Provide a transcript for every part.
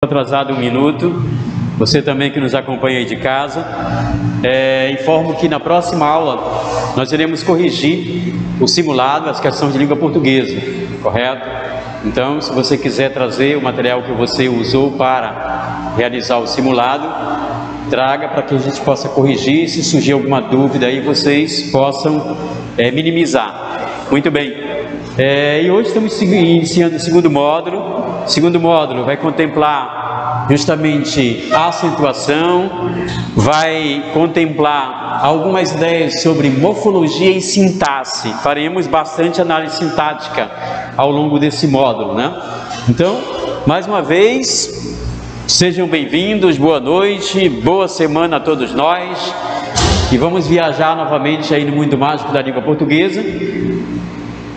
Atrasado 1 minuto, você também que nos acompanha aí de casa, informo que na próxima aula nós iremos corrigir o simulado, as questões de língua portuguesa, correto? Então, se você quiser trazer o material que você usou para realizar o simulado, traga para que a gente possa corrigir. Se surgir alguma dúvida aí, vocês possam minimizar. Muito bem. E hoje estamos iniciando o segundo módulo. O segundo módulo vai contemplar justamente a acentuação, vai contemplar algumas ideias sobre morfologia e sintaxe. Faremos bastante análise sintática ao longo desse módulo, né? Então, mais uma vez, sejam bem-vindos, boa noite, boa semana a todos nós. E vamos viajar novamente aí no mundo mágico da língua portuguesa,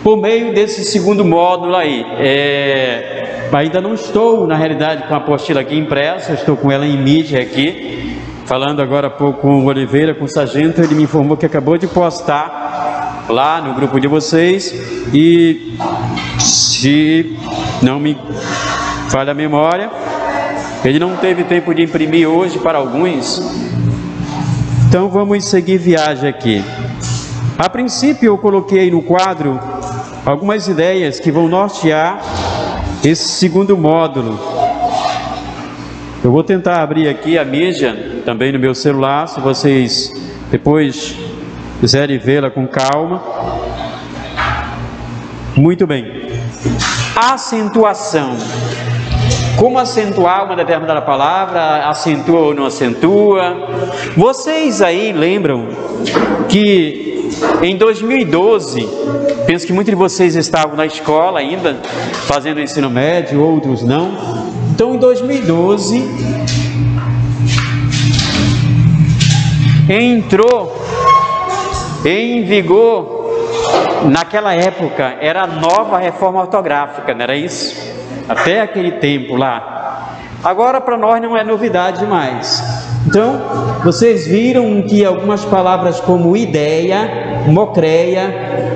por meio desse segundo módulo aí. Ainda não estou, na realidade, com a apostila aqui impressa, estou com ela em mídia aqui, falando agora há pouco com o Oliveira, com o Sargento. Ele me informou que acabou de postar lá no grupo de vocês, e se não me falha a memória, ele não teve tempo de imprimir hoje para alguns. Então vamos seguir viagem aqui. A princípio eu coloquei no quadro algumas ideias que vão nortear esse segundo módulo. Eu vou tentar abrir aqui a mídia também no meu celular, se vocês depois quiserem vê-la com calma. Muito bem. Acentuação. Como acentuar uma determinada palavra? Acentua ou não acentua? Vocês aí lembram que em 2012, penso que muitos de vocês estavam na escola ainda, fazendo ensino médio, outros não. Então, em 2012, entrou em vigor, naquela época, era a nova reforma ortográfica, não era isso? Até aquele tempo lá. Agora, para nós, não é novidade mais. Então, vocês viram que algumas palavras como ideia, mocreia,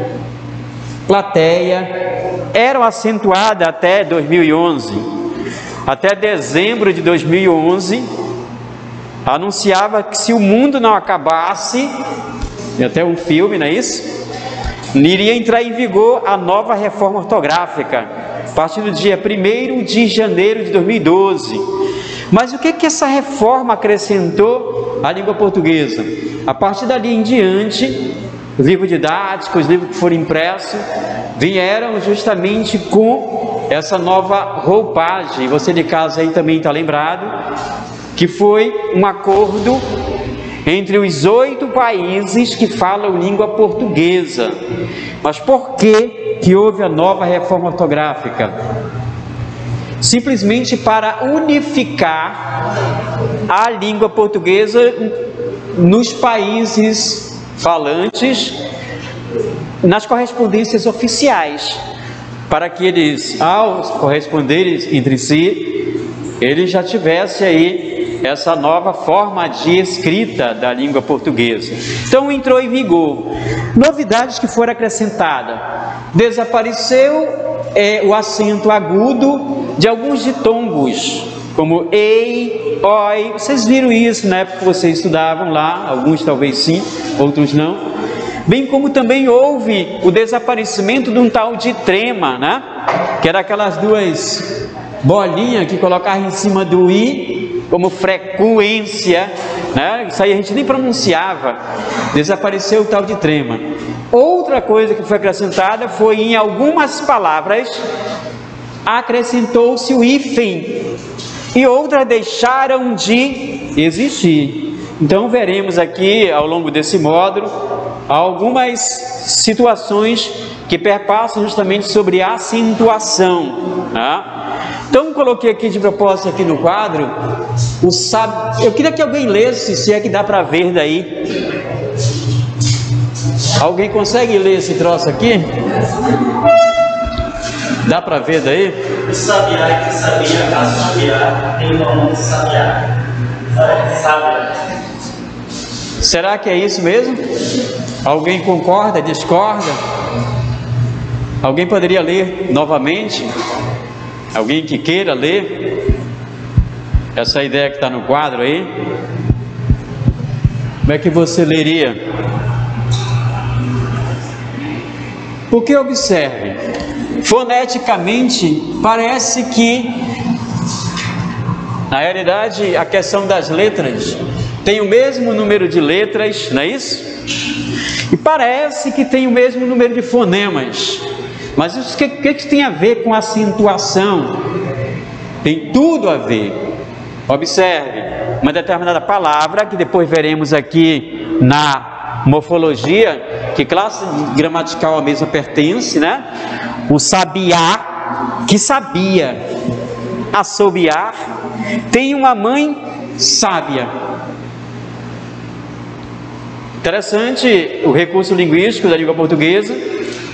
plateia, eram acentuadas até 2011. Até dezembro de 2011, anunciava que se o mundo não acabasse, e até um filme, não é isso? Iria entrar em vigor a nova reforma ortográfica, a partir do dia 1º de janeiro de 2012. Mas o que essa reforma acrescentou à língua portuguesa? A partir dali em diante, os livros didáticos, os livros que foram impressos, vieram justamente com essa nova roupagem. Você de casa aí também está lembrado que foi um acordo entre os 8 países que falam língua portuguesa. Mas por que houve a nova reforma ortográfica? Simplesmente para unificar a língua portuguesa nos países falantes, nas correspondências oficiais, para que eles, ao corresponderem entre si, eles já tivessem aí essa nova forma de escrita da língua portuguesa. Então entrou em vigor. Novidades que foram acrescentadas: desapareceu o acento agudo de alguns ditongos, como ei, oi. Vocês viram isso na época que vocês estudavam lá, alguns talvez sim, outros não. Bem como também houve o desaparecimento de um tal de trema, né? Que era aquelas duas bolinhas que colocavam em cima do i, como frequência, né? Isso aí a gente nem pronunciava. Desapareceu o tal de trema. Outra coisa que foi acrescentada foi, em algumas palavras, acrescentou-se o hífen, e outras deixaram de existir. Então veremos aqui ao longo desse módulo algumas situações que perpassam justamente sobre a acentuação, né? Então coloquei aqui de propósito aqui no quadro eu queria que alguém lesse, se é que dá para ver daí. Alguém consegue ler esse troço aqui? Dá para ver daí? O sabiá que sabia, a sabiá, tem o nome de sabiá. Sabiá. Será que é isso mesmo? Alguém concorda, discorda? Alguém poderia ler novamente? Alguém que queira ler? essa ideia que está no quadro aí, como é que você leria? Porque observe, foneticamente parece que, na realidade, a questão das letras tem o mesmo número de letras, não é isso? E parece que tem o mesmo número de fonemas. Mas isso o que tem a ver com acentuação? Tem tudo a ver. Observe, uma determinada palavra, que depois veremos aqui na morfologia, que classe gramatical a mesma pertence, né? O sabiá, que sabia, assobiar, tem uma mãe sábia. Interessante o recurso linguístico da língua portuguesa,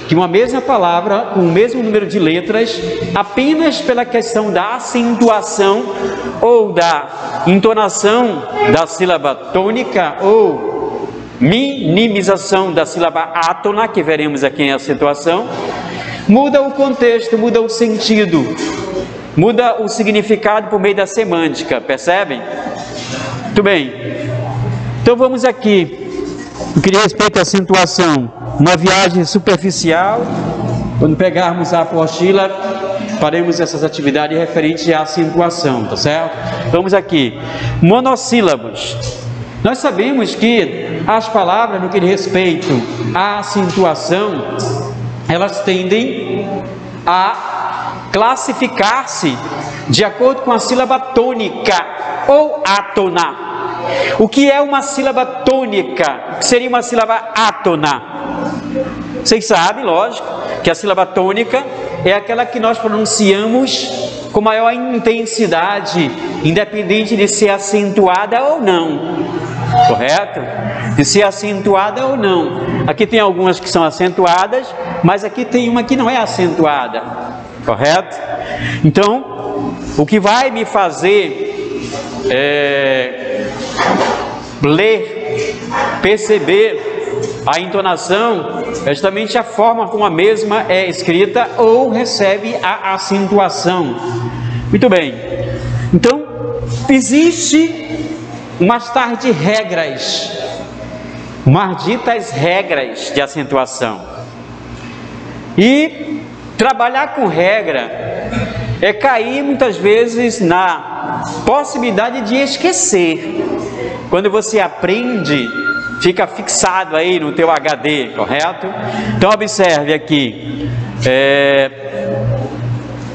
que uma mesma palavra com o mesmo número de letras, apenas pela questão da acentuação ou da entonação da sílaba tônica ou minimização da sílaba átona, que veremos aqui em acentuação, muda o contexto, muda o sentido, muda o significado por meio da semântica, percebem? Muito bem, então vamos aqui. No que diz respeito à acentuação, uma viagem superficial. Quando pegarmos a apostila, faremos essas atividades referentes à acentuação, tá certo? Vamos aqui, monossílabos. Nós sabemos que as palavras, no que diz respeito à acentuação, elas tendem a classificar-se de acordo com a sílaba tônica ou átona. O que é uma sílaba tônica? O que seria uma sílaba átona? Vocês sabem, lógico, que a sílaba tônica é aquela que nós pronunciamos com maior intensidade, independente de ser acentuada ou não. Correto? De ser acentuada ou não. Aqui tem algumas que são acentuadas, mas aqui tem uma que não é acentuada. Correto? Então, o que vai me fazer ler, perceber a entonação é justamente a forma como a mesma é escrita ou recebe a acentuação. Muito bem, então existe umas tais de regras, umas ditas regras de acentuação, e trabalhar com regra é cair muitas vezes na possibilidade de esquecer. Quando você aprende, fica fixado aí no teu HD, correto? Então observe aqui,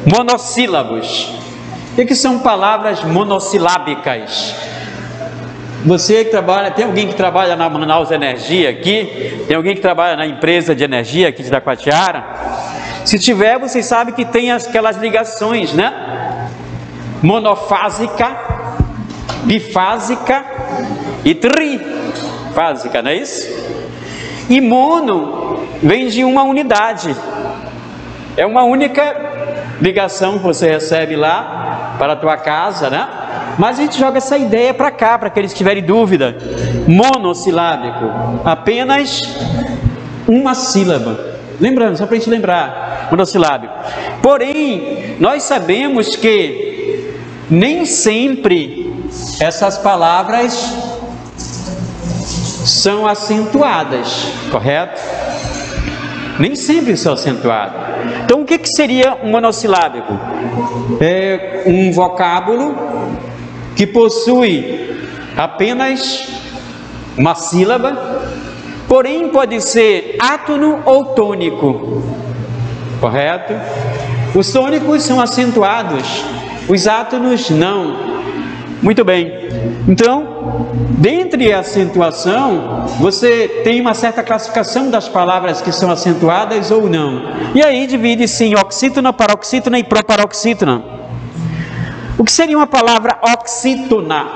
monossílabos. O que são palavras monossilábicas? Você que trabalha, tem alguém que trabalha na Manaus Energia aqui? Tem alguém que trabalha na empresa de energia aqui de Taquatiara? Se tiver, vocês sabem que tem aquelas ligações, né? Monofásica, bifásica e trifásica, não é isso? E mono vem de uma unidade. É uma única ligação que você recebe lá para a tua casa, né? Mas a gente joga essa ideia para cá, para aqueles que tiverem dúvida. Monossilábico, apenas uma sílaba. Lembrando, só para a gente lembrar, monossilábico. Porém, nós sabemos que nem sempre essas palavras são acentuadas, correto? Nem sempre são acentuadas. Então, o que seria um monossilábico? É um vocábulo que possui apenas uma sílaba, porém pode ser átono ou tônico, correto? Os tônicos são acentuados, os átonos não. Muito bem, então, dentre a acentuação, você tem uma certa classificação das palavras que são acentuadas ou não. E aí divide-se em oxítona, paroxítona e proparoxítona. O que seria uma palavra oxítona?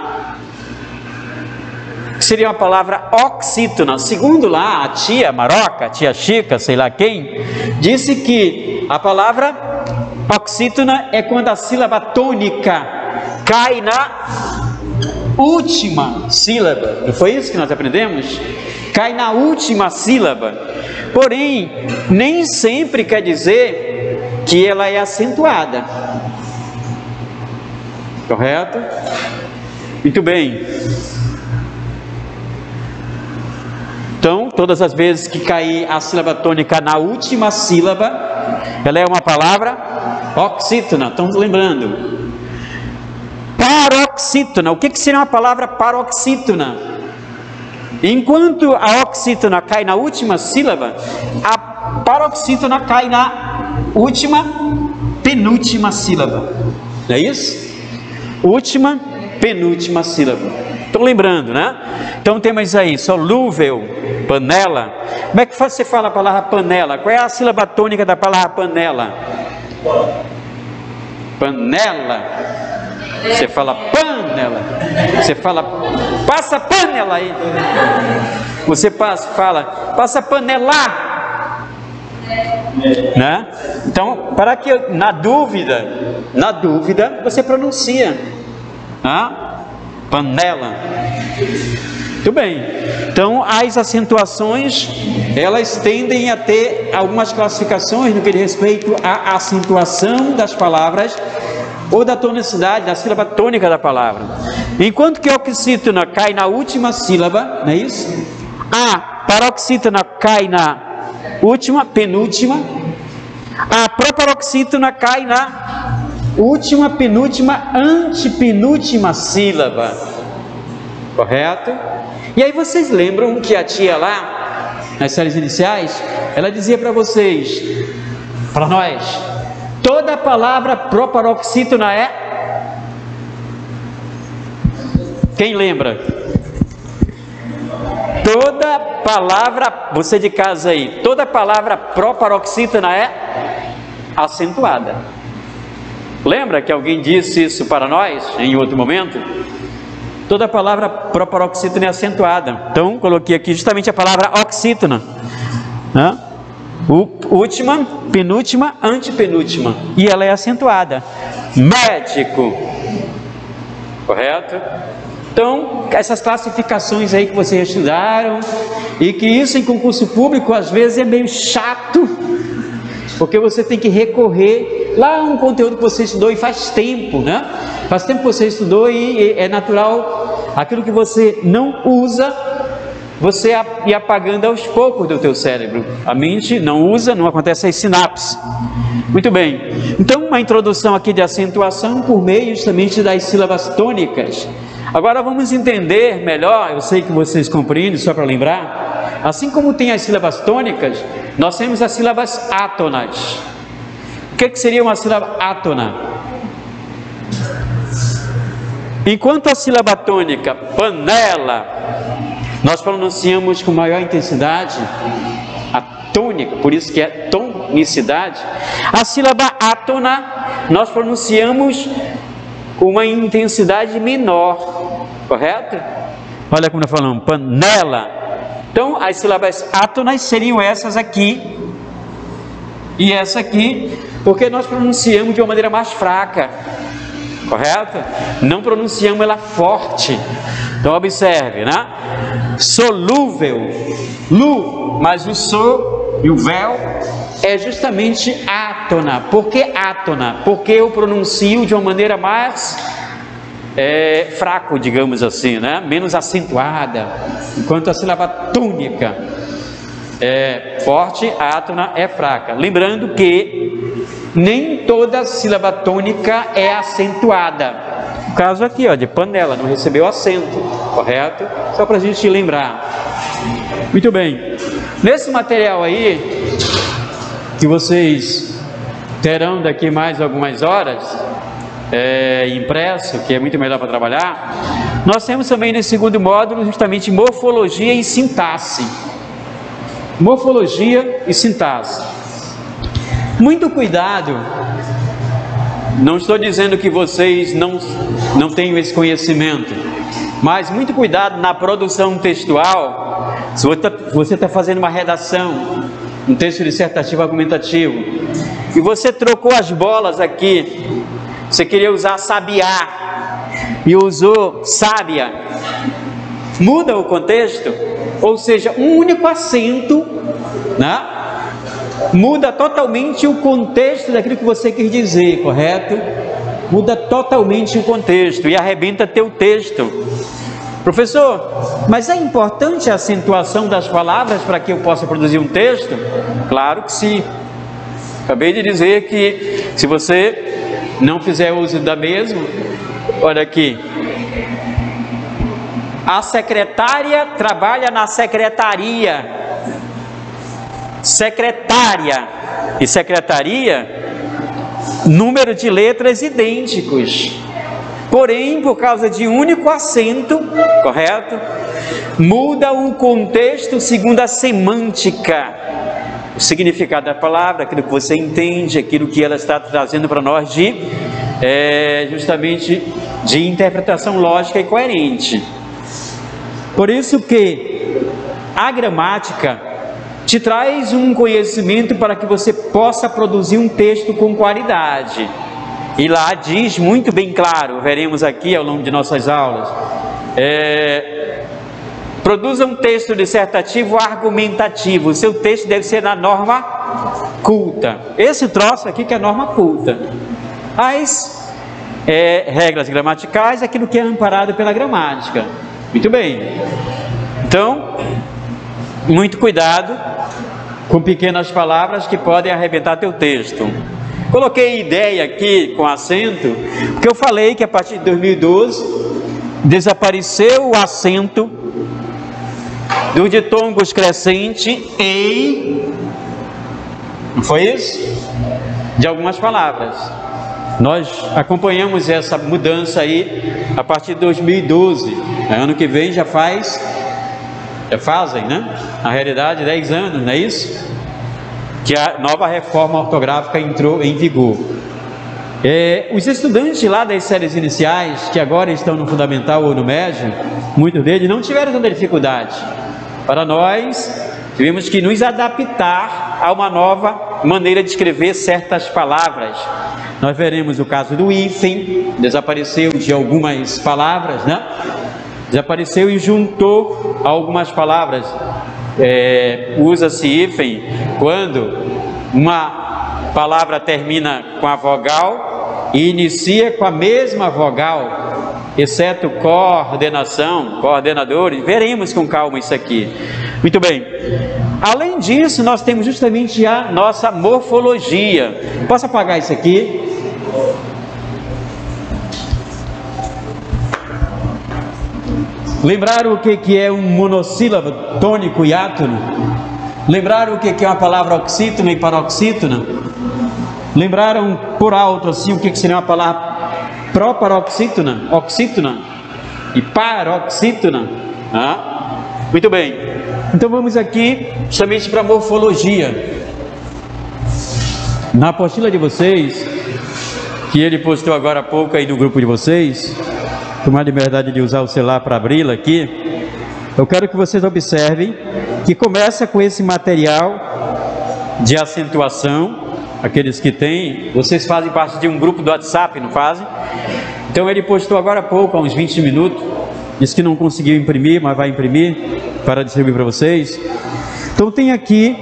O que seria uma palavra oxítona? Segundo lá a tia Maroca, a tia Chica, sei lá quem, disse que a palavra oxítona é quando a sílaba tônica cai na última sílaba. Não foi isso que nós aprendemos? Cai na última sílaba. Porém, nem sempre quer dizer que ela é acentuada. Correto? Muito bem. Então, todas as vezes que cair a sílaba tônica na última sílaba, ela é uma palavra oxítona. Estamos lembrando? Paroxítona. O que seria uma palavra paroxítona? Enquanto a oxítona cai na última sílaba, a paroxítona cai na penúltima sílaba. Não é isso? Última, penúltima sílaba. Estão lembrando, né? Então temos aí solúvel, panela. Como é que você fala a palavra panela? Qual é a sílaba tônica da palavra panela? Panela. Você fala panela. Você fala, passa panela aí. Você fala, passa panela. Né? Então, para que na dúvida, você pronuncia. Panela. Muito bem. Então, as acentuações, elas tendem a ter algumas classificações no que diz respeito à acentuação das palavras ou da tonicidade, da sílaba tônica da palavra. Enquanto que a oxítona cai na última sílaba, não é isso? A paroxítona cai na última, penúltima. A proparoxítona cai na última, penúltima, antepenúltima sílaba. Correto? E aí vocês lembram que a tia lá, nas séries iniciais, ela dizia para vocês, para nós, toda palavra proparoxítona é... Quem lembra? Toda palavra, você de casa aí, toda palavra proparoxítona é acentuada. Lembra que alguém disse isso para nós em outro momento? Toda palavra proparoxítona é acentuada. Então, coloquei aqui justamente a palavra oxítona, né? Última, penúltima, antepenúltima. E ela é acentuada. Médico. Correto? Então, essas classificações aí que vocês estudaram, e que isso em concurso público às vezes é meio chato, porque você tem que recorrer lá a um conteúdo que você estudou e faz tempo, né? Faz tempo que você estudou e é natural, aquilo que você não usa, você ir apagando aos poucos do teu cérebro. A mente não usa, não acontece as sinapses. Muito bem. Então, uma introdução aqui de acentuação por meio justamente das sílabas tônicas. Agora vamos entender melhor, eu sei que vocês compreendem, só para lembrar, assim como tem as sílabas tônicas, nós temos as sílabas átonas. O que seria uma sílaba átona? Enquanto a sílaba tônica, panela, nós pronunciamos com maior intensidade, a tônica, por isso que é tonicidade. A sílaba átona, nós pronunciamos com uma intensidade menor, correto? Olha como nós falamos, panela. Então, as sílabas átonas seriam essas aqui e essa aqui, porque nós pronunciamos de uma maneira mais fraca, correto? Não pronunciamos ela forte. Então, observe, né? Solúvel, lu, mas o so e o vel é justamente átona. Por que átona? Porque eu pronuncio de uma maneira mais fraco, digamos assim, né? Menos acentuada, enquanto a sílaba tônica é forte, a átona é fraca. Lembrando que nem toda sílaba tônica é acentuada. O caso aqui, ó, de panela, não recebeu acento, correto? Só para a gente lembrar. Muito bem. Nesse material aí, que vocês terão daqui mais algumas horas, impresso, que é muito melhor para trabalhar, nós temos também nesse segundo módulo justamente morfologia e sintaxe. Morfologia e sintaxe. Muito cuidado, não estou dizendo que vocês não tenham esse conhecimento, mas muito cuidado na produção textual. Se você está fazendo uma redação, um texto dissertativo argumentativo, e você trocou as bolas aqui, você queria usar sabiá e usou sábia, muda o contexto, ou seja, um único acento, né? Muda totalmente o contexto daquilo que você quer dizer, correto? muda totalmente o contexto e arrebenta teu texto. Professor, mas é importante a acentuação das palavras para que eu possa produzir um texto? Claro que sim. Acabei de dizer que se você não fizer uso da mesma, olha aqui. A secretária trabalha na secretaria. Secretária e secretaria, número de letras idênticos. Porém, por causa de único acento, correto? Muda o contexto segundo a semântica, o significado da palavra, aquilo que você entende, aquilo que ela está trazendo para nós justamente de interpretação lógica e coerente. Por isso que a gramática te traz um conhecimento para que você possa produzir um texto com qualidade. E lá diz muito bem claro, veremos aqui ao longo de nossas aulas, produza um texto dissertativo argumentativo. O seu texto deve ser na norma culta. Esse troço aqui que é a norma culta. As regras gramaticais, aquilo que é amparado pela gramática. Muito bem. Então, muito cuidado com pequenas palavras que podem arrebentar teu texto. Coloquei ideia aqui com acento, porque eu falei que a partir de 2012 desapareceu o acento do ditongos crescente em, não foi isso? De algumas palavras. Nós acompanhamos essa mudança aí a partir de 2012. Ano que vem já fazem, né? Na realidade, 10 anos, não é isso? Que a nova reforma ortográfica entrou em vigor. Os estudantes lá das séries iniciais, que agora estão no fundamental ou no médio, muitos deles não tiveram tanta dificuldade. Para nós, tivemos que nos adaptar a uma nova maneira de escrever certas palavras. Nós veremos o caso do hífen, desapareceu de algumas palavras, né? Desapareceu e juntou algumas palavras. Usa-se hífen quando uma palavra termina com a vogal e inicia com a mesma vogal, exceto coordenação, coordenadores. Veremos com calma isso aqui. Muito bem. Além disso, nós temos justamente a nossa morfologia. Posso apagar isso aqui? Lembraram o que é um monossílabo tônico e átono? Lembraram o que é uma palavra oxítona e paroxítona? Lembraram por alto assim o que seria uma palavra proparoxítona, oxítona e paroxítona? Muito bem. Então vamos aqui justamente para a morfologia. Na apostila de vocês, que ele postou agora há pouco aí no grupo de vocês, tomar a liberdade de usar o celular para abri-la aqui, eu quero que vocês observem que começa com esse material de acentuação. Aqueles que têm, vocês fazem parte de um grupo do WhatsApp, não fazem? Então ele postou agora há pouco, há uns 20 minutos, disse que não conseguiu imprimir, mas vai imprimir para distribuir para vocês. Então tem aqui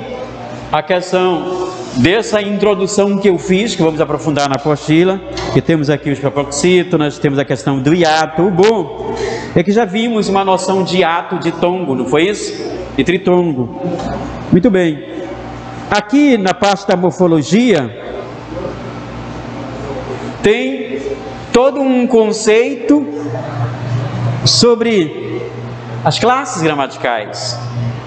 a questão dessa introdução que eu fiz, que vamos aprofundar na apostila, que temos aqui os propoxítonas, temos a questão do hiato. O bom é que já vimos uma noção de hiato de tongo, não foi isso? De tritongo. Muito bem. Aqui na parte da morfologia tem todo um conceito sobre as classes gramaticais.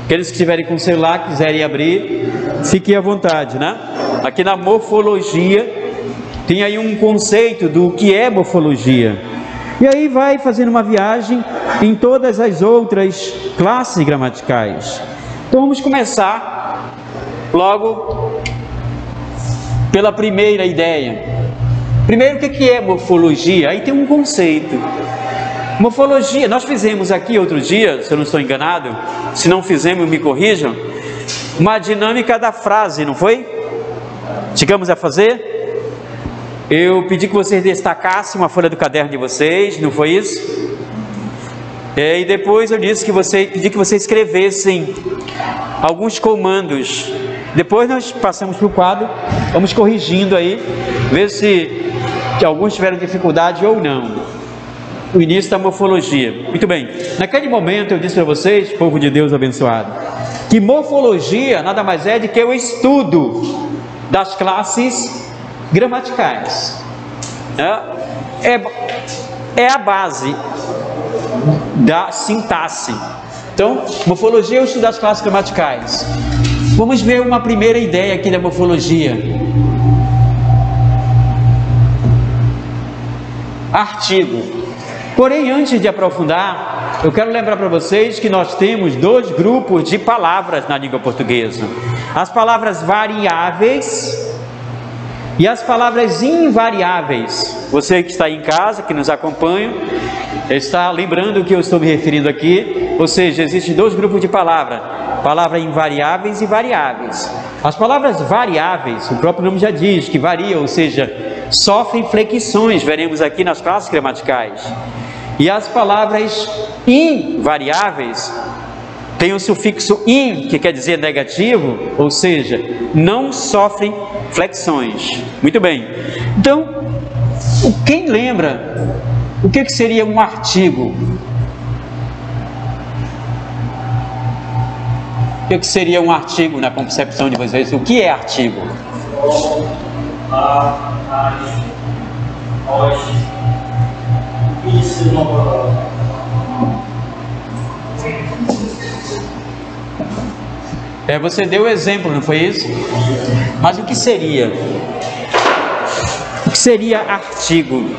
Aqueles que estiverem com o celular, quiserem abrir, fiquem à vontade, né? Aqui na morfologia tem aí um conceito do que é morfologia. E aí vai fazendo uma viagem em todas as outras classes gramaticais. Então vamos começar logo pela primeira ideia. Primeiro, o que é morfologia? Aí tem um conceito. Morfologia, nós fizemos aqui outro dia, se eu não estou enganado, se não fizemos, me corrijam, uma dinâmica da frase, não foi? Chegamos a fazer? Eu pedi que vocês destacassem uma folha do caderno de vocês, não foi isso? E depois eu disse que pedi que vocês escrevessem alguns comandos. Depois nós passamos para o quadro, vamos corrigindo aí, ver se que alguns tiveram dificuldade ou não. O início da morfologia. Muito bem, naquele momento eu disse para vocês, povo de Deus abençoado, que morfologia nada mais é do que o estudo das classes gramaticais. É a base da sintaxe. Então, morfologia é o estudo das classes gramaticais. Vamos ver uma primeira ideia aqui da morfologia. Artigo. Porém, antes de aprofundar, eu quero lembrar para vocês que nós temos dois grupos de palavras na língua portuguesa: as palavras variáveis e as palavras invariáveis. Você que está em casa, que nos acompanha, está lembrando o que eu estou me referindo aqui. Ou seja, existem dois grupos de palavras: palavras invariáveis e variáveis. As palavras variáveis, o próprio nome já diz que variam, ou seja, sofrem flexões, veremos aqui nas classes gramaticais. E as palavras invariáveis têm o sufixo in, que quer dizer negativo, ou seja, não sofrem flexões. Muito bem. Então, quem lembra o que seria um artigo? O que seria um artigo na concepção de vocês? O que é artigo? Você deu o exemplo, não foi isso? Mas o que seria? O que seria artigo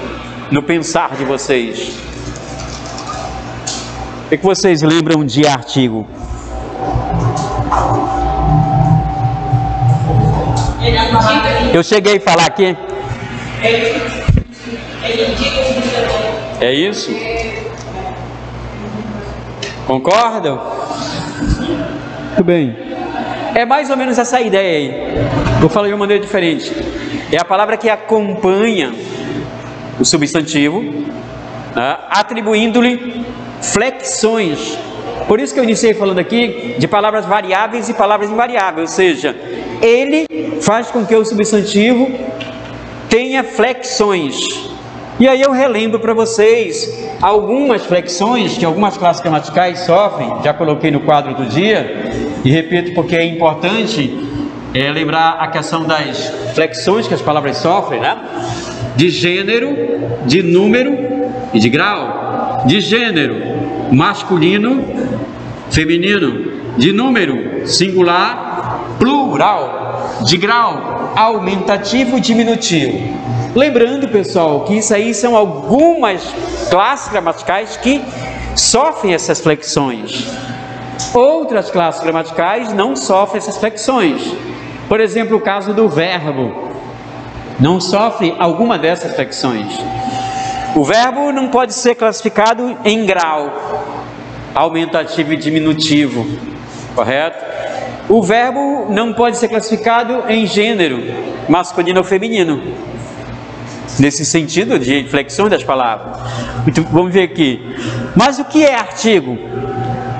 no pensar de vocês? O que vocês lembram de artigo? Eu cheguei a falar aqui. É isso? Concordam? Muito bem. É mais ou menos essa ideia aí. Vou falar de uma maneira diferente. É a palavra que acompanha o substantivo, né, atribuindo-lhe flexões. Por isso que eu iniciei falando aqui de palavras variáveis e palavras invariáveis, ou seja, ele faz com que o substantivo tenha flexões. E aí eu relembro para vocês algumas flexões que algumas classes gramaticais sofrem. Já coloquei no quadro do dia e repito porque é importante lembrar a questão das flexões que as palavras sofrem, né? De gênero, de número e de grau. De gênero, masculino, feminino. De número, singular, plural. De grau, aumentativo, diminutivo. Lembrando, pessoal, que isso aí são algumas classes gramaticais que sofrem essas flexões. Outras classes gramaticais não sofrem essas flexões. Por exemplo, o caso do verbo não sofre alguma dessas flexões. O verbo não pode ser classificado em grau, aumentativo e diminutivo, correto? O verbo não pode ser classificado em gênero, masculino ou feminino, nesse sentido de flexão das palavras. Vamos ver aqui. Mas o que é artigo?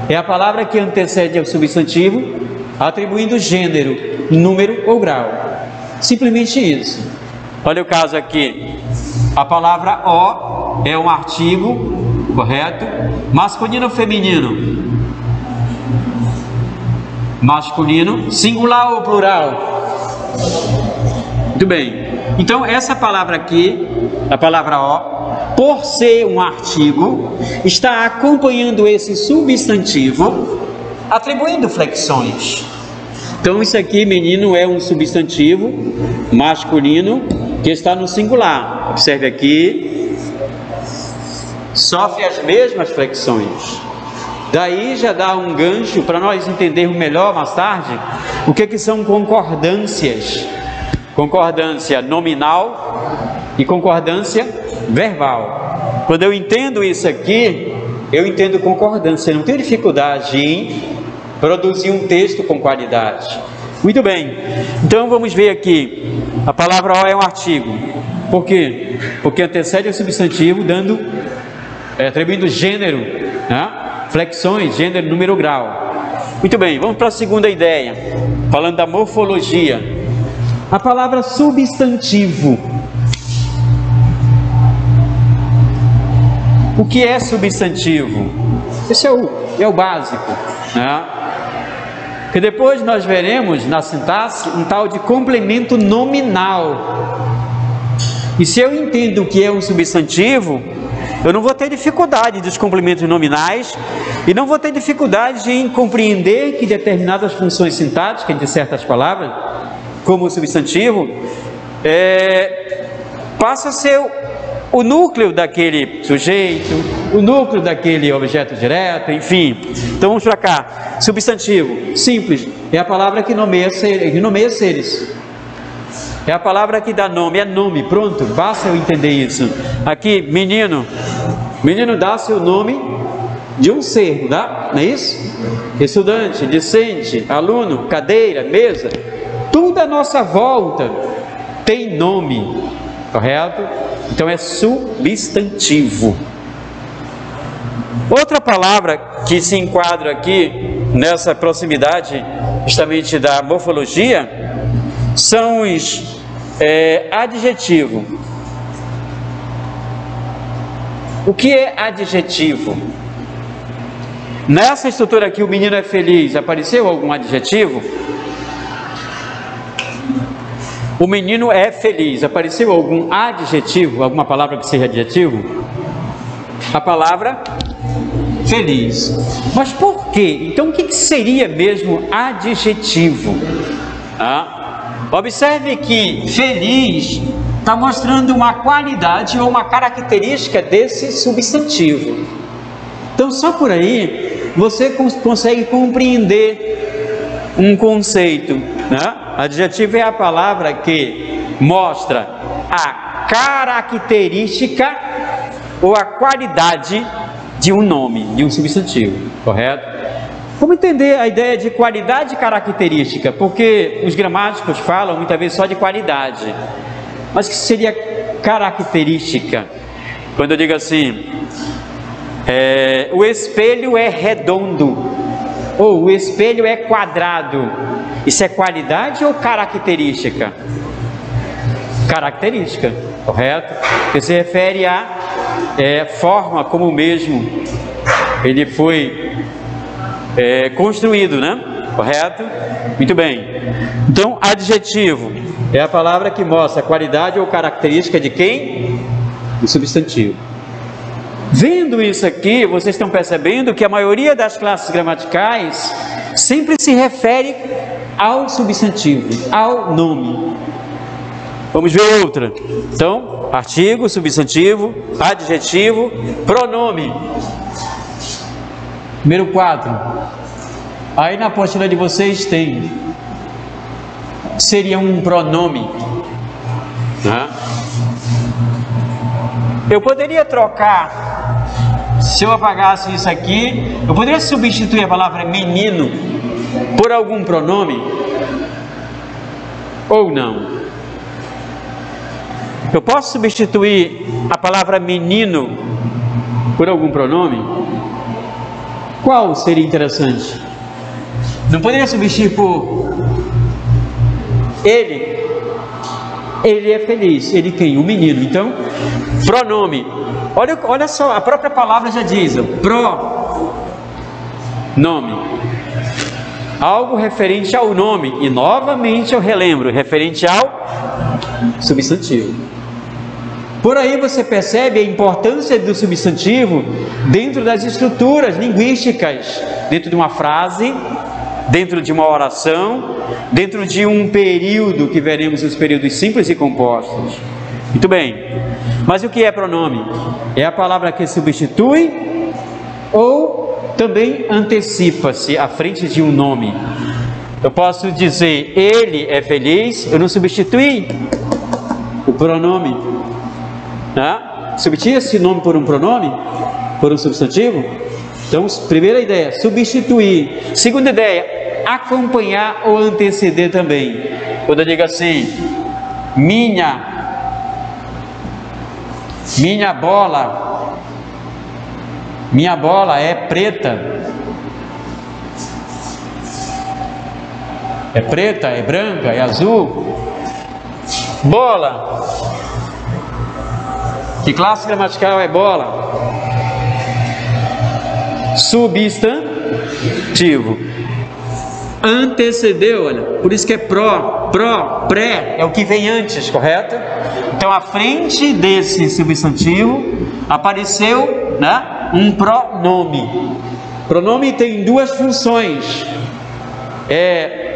É a palavra que antecede ao substantivo, atribuindo gênero, número ou grau. Simplesmente isso. Olha o caso aqui. A palavra o é um artigo, correto? Masculino ou feminino? Masculino. Singular ou plural? Muito bem. Então essa palavra aqui, a palavra o, por ser um artigo, está acompanhando esse substantivo, atribuindo flexões. Então isso aqui, menino, é um substantivo masculino que está no singular. Observe aqui, sofre as mesmas flexões. Daí já dá um gancho para nós entendermos melhor mais tarde o que são concordâncias. Concordância nominal e concordância verbal. Quando eu entendo isso aqui, eu entendo concordância. Não tenho dificuldade em produzir um texto com qualidade. Muito bem. Então vamos ver aqui. A palavra o é um artigo. Por quê? Porque antecede o substantivo, atribuindo gênero, né? Flexões, gênero, número, grau. Muito bem. Vamos para a segunda ideia. Falando da morfologia. A palavra substantivo. o que é substantivo? Esse é o básico, né? Que depois nós veremos na sintaxe um tal de complemento nominal. E se eu entendo o que é um substantivo, eu não vou ter dificuldade dos complementos nominais e não vou ter dificuldade em compreender que determinadas funções sintáticas de certas palavras, como o substantivo, passa a ser o núcleo daquele sujeito, o núcleo daquele objeto direto, enfim. Então vamos para cá. Substantivo, simples, é a palavra que nomeia seres. É a palavra que dá nome, é nome, pronto, basta eu entender isso. Aqui, menino dá-se o nome de um ser, dá? Não é isso? Estudante, discente, aluno, cadeira, mesa, tudo à nossa volta tem nome, correto? Então é substantivo. Outra palavra que se enquadra aqui nessa proximidade justamente da morfologia são os adjetivos. O que é adjetivo? Nessa estrutura aqui, o menino é feliz, apareceu algum adjetivo? O menino é feliz, apareceu algum adjetivo, alguma palavra que seja adjetivo? A palavra feliz. Mas por quê? Então o que seria mesmo adjetivo? Observe que feliz está mostrando uma qualidade ou uma característica desse substantivo. Então só por aí você consegue compreender um conceito, né? Adjetivo é a palavra que mostra a característica ou a qualidade de um nome, de um substantivo, correto? Vamos entender a ideia de qualidade e característica, porque os gramáticos falam muitas vezes só de qualidade, mas que seria característica? Quando eu digo assim, o espelho é redondo, ou o espelho é quadrado, isso é qualidade ou característica? Característica, correto? Que se refere à forma como mesmo ele foi construído, né? Correto? Muito bem. Então, adjetivo é a palavra que mostra a qualidade ou característica de quem? Do substantivo. Vendo isso aqui, vocês estão percebendo que a maioria das classes gramaticais sempre se refere ao substantivo, ao nome. Vamos ver outra. Então, artigo, substantivo, adjetivo, pronome. Número 4. Aí na apostila de vocês tem. Seria um pronome. Né? Eu poderia trocar, se eu apagasse isso aqui, eu poderia substituir a palavra menino por algum pronome? Ou não? Eu posso substituir a palavra menino por algum pronome? Qual seria interessante? Não poderia substituir por ele? Ele é feliz. Ele quem? O menino. Então, pronome. Olha só, a própria palavra já diz, pronome. Algo referente ao nome. E novamente eu relembro, referente ao substantivo. Por aí você percebe a importância do substantivo dentro das estruturas linguísticas, dentro de uma frase, dentro de uma oração, dentro de um período, que veremos os períodos simples e compostos. Muito bem. Mas o que é pronome? É a palavra que substitui ou também antecipa-se à frente de um nome. Eu posso dizer, ele é feliz, eu não substituí o pronome. Substituir esse nome por um pronome, por um substantivo. Então, primeira ideia, substituir. Segunda ideia, acompanhar ou anteceder também. Quando eu digo assim, minha bola é preta. É preta, é branca, é azul. Bola. Que classe gramatical é bola? substantivo. Antecedeu, olha, por isso que é pré, é o que vem antes, correto? Então, à frente desse substantivo, apareceu, né, um pronome. Pronome tem duas funções.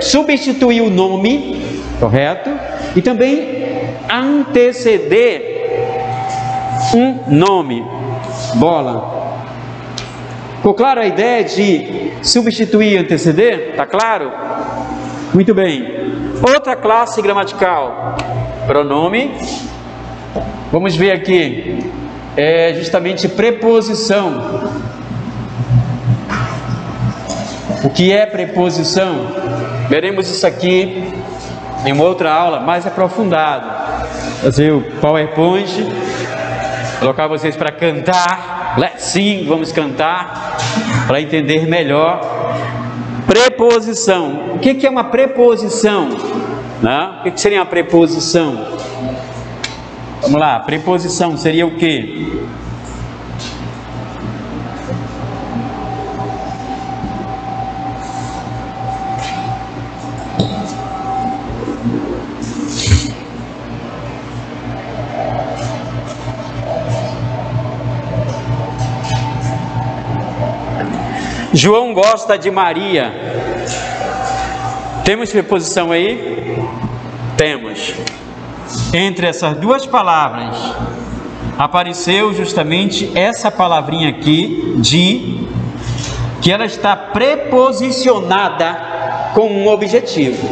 Substituir o nome, correto? E também anteceder um nome. Bola. Ficou claro a ideia de substituir e anteceder? Tá claro? Muito bem. Outra classe gramatical. Pronome. Vamos ver aqui. É justamente preposição. O que é preposição? Veremos isso aqui em uma outra aula mais aprofundada. Fazer o PowerPoint, colocar vocês para cantar. Sim, vamos cantar para entender melhor. Preposição. O que é uma preposição? Né? O que seria uma preposição? Vamos lá, preposição seria o quê? João gosta de Maria. Temos preposição aí? Temos. Entre essas duas palavras apareceu justamente essa palavrinha aqui, de, que ela está preposicionada com um objetivo.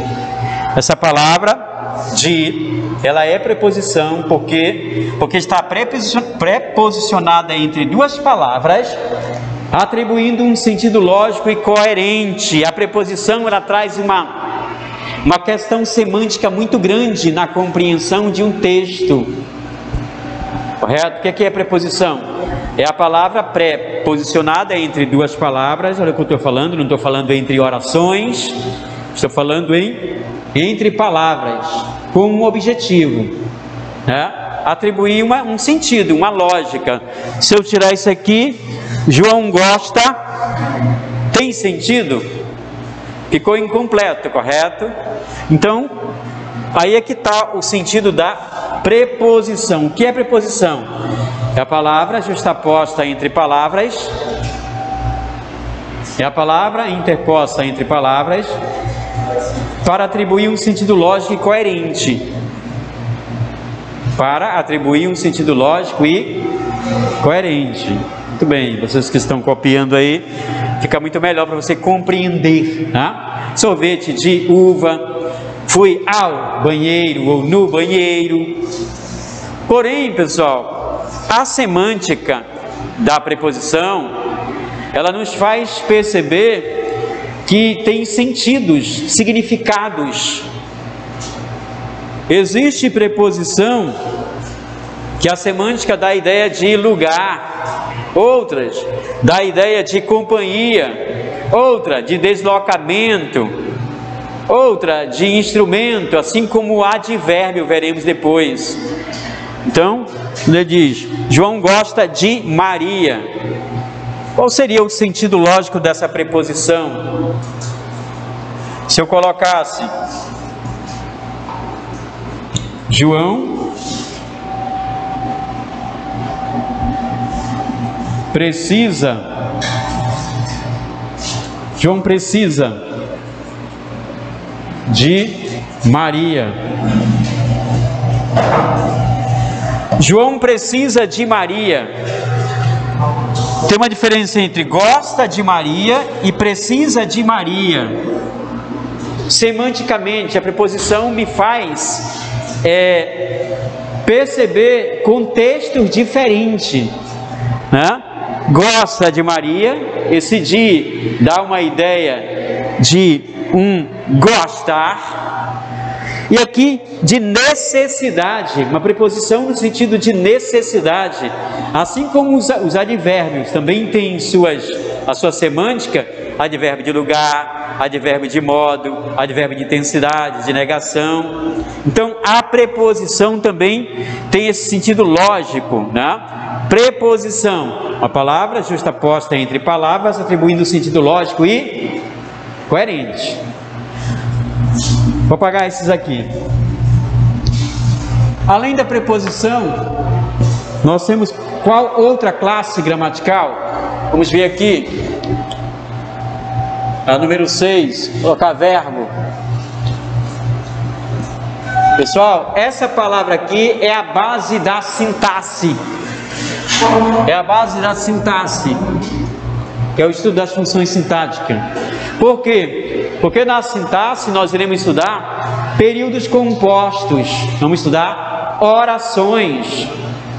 Essa palavra de, ela é preposição porque está preposicionada entre duas palavras, atribuindo um sentido lógico e coerente. A preposição, ela traz uma questão semântica muito grande na compreensão de um texto, correto? O que é preposição? É a palavra pré-posicionada entre duas palavras. Olha o que eu estou falando, não estou falando entre orações, estou falando entre palavras, com um objetivo, né? Atribuir um sentido, uma lógica. Se eu tirar isso aqui, João gosta, tem sentido? Ficou incompleto, correto? Então, aí é que está o sentido da preposição. O que é preposição? É a palavra justaposta entre palavras, é a palavra interposta entre palavras, para atribuir um sentido lógico e coerente. Para atribuir um sentido lógico e coerente. Muito bem, vocês que estão copiando aí, fica muito melhor para você compreender, tá? Sorvete de uva, fui ao banheiro ou no banheiro. Porém, pessoal, a semântica da preposição, ela nos faz perceber que tem sentidos, significados. Existe preposição que a semântica dá a ideia de lugar, outras dá a ideia de companhia, outra de deslocamento, outra de instrumento, assim como o advérbio, veremos depois. Então, ele diz, João gosta de Maria. Qual seria o sentido lógico dessa preposição? Se eu colocasse João precisa de Maria. João precisa de Maria. Tem uma diferença entre gosta de Maria e precisa de Maria. Semanticamente, a preposição me faz perceber contextos diferentes, né? Gosta de Maria, esse de dá uma ideia de um gostar, e aqui de necessidade, uma preposição no sentido de necessidade, assim como os advérbios também têm a sua semântica, advérbio de lugar, advérbio de modo, advérbio de intensidade, de negação. Então, a preposição também tem esse sentido lógico, né? Preposição, uma palavra justaposta entre palavras, atribuindo sentido lógico e coerente. Vou apagar esses aqui. Além da preposição, nós temos qual outra classe gramatical? Vamos ver aqui. A número 6, colocar verbo. Pessoal, essa palavra aqui é a base da sintaxe. É a base da sintaxe, que é o estudo das funções sintáticas. Por quê? Porque na sintaxe nós iremos estudar períodos compostos, vamos estudar orações,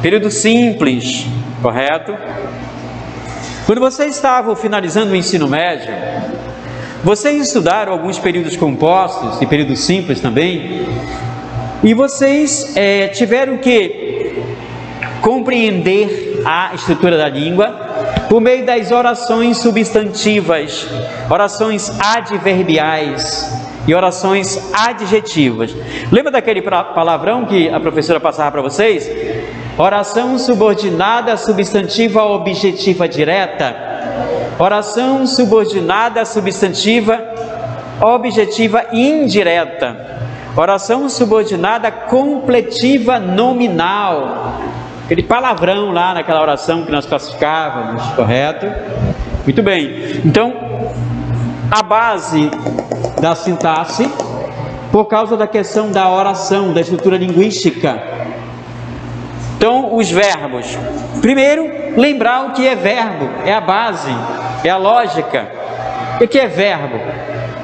período simples, correto? Quando vocês estavam finalizando o ensino médio, vocês estudaram alguns períodos compostos e períodos simples também, e vocês tiveram que compreender a estrutura da língua por meio das orações substantivas, orações adverbiais e orações adjetivas. Lembra daquele palavrão que a professora passava para vocês? Oração subordinada substantiva objetiva direta. Oração subordinada substantiva objetiva indireta. Oração subordinada completiva nominal. Aquele palavrão lá naquela oração que nós classificávamos, correto? Muito bem. Então, a base da sintaxe, por causa da questão da oração, da estrutura linguística. Então, os verbos. Primeiro, lembrar o que é verbo, é a base, é a lógica. O que é verbo?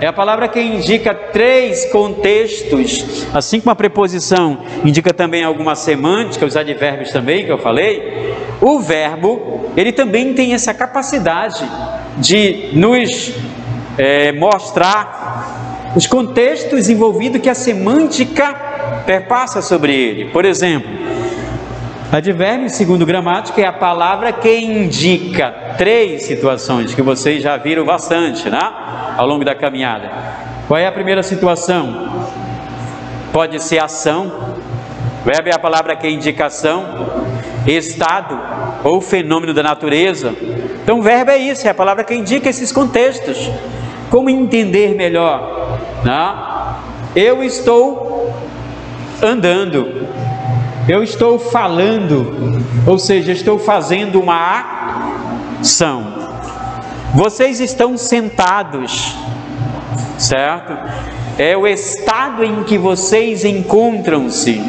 É a palavra que indica 3 contextos, assim como a preposição indica também alguma semântica, os advérbios também, que eu falei. O verbo, ele também tem essa capacidade de nos mostrar os contextos envolvidos que a semântica perpassa sobre ele. Por exemplo, advérbio, segundo gramática, é a palavra que indica 3 situações que vocês já viram bastante, né? Ao longo da caminhada. Qual é a primeira situação? Pode ser ação. Verbo é a palavra que indica ação, estado ou fenômeno da natureza. Então, verbo é isso, é a palavra que indica esses contextos. Como entender melhor? Né? Eu estou andando. Eu estou falando, ou seja, estou fazendo uma ação. Vocês estão sentados, certo? É o estado em que vocês encontram-se.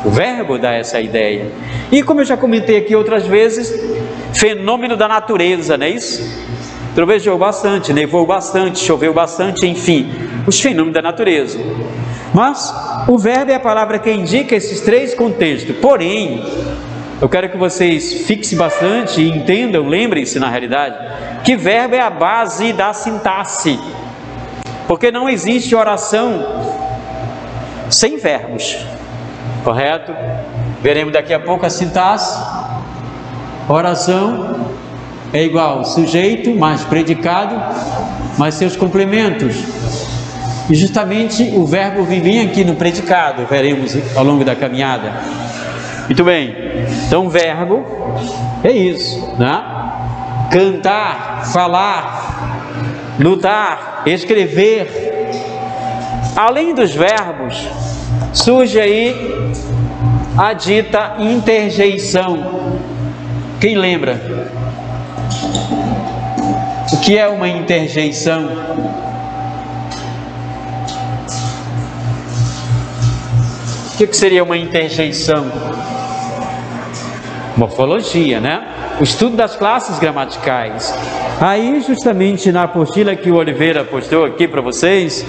O verbo dá essa ideia. E como eu já comentei aqui outras vezes, fenômeno da natureza, não é isso? Trovejou bastante, nevou bastante, choveu bastante, enfim, os fenômenos da natureza. Mas o verbo é a palavra que indica esses 3 contextos. Porém, eu quero que vocês fixem bastante e entendam, lembrem-se na realidade, que verbo é a base da sintaxe. Porque não existe oração sem verbos, correto? Veremos daqui a pouco a sintaxe. Oração é igual sujeito mais predicado mais seus complementos. E justamente o verbo vem aqui no predicado, veremos ao longo da caminhada. Muito bem, então verbo é isso, né? Cantar, falar, lutar, escrever. Além dos verbos, surge aí a dita interjeição. Quem lembra? O que é uma interjeição? O que seria uma interjeição? Morfologia, né? O estudo das classes gramaticais. Aí, justamente na apostila que o Oliveira postou aqui para vocês,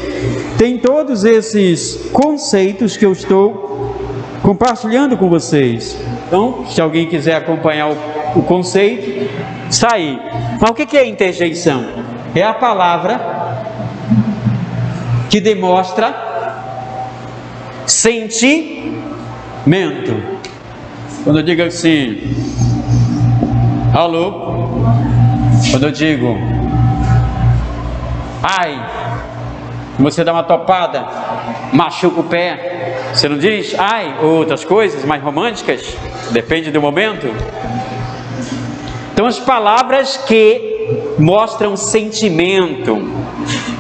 tem todos esses conceitos que eu estou compartilhando com vocês. Então, se alguém quiser acompanhar o conceito, está aí. Mas o que é interjeição? É a palavra que demonstra sentimento. Quando eu digo assim, alô, quando eu digo ai, você dá uma topada, machuca o pé, você não diz ai, ou outras coisas mais românticas, depende do momento. Então as palavras que mostram sentimento.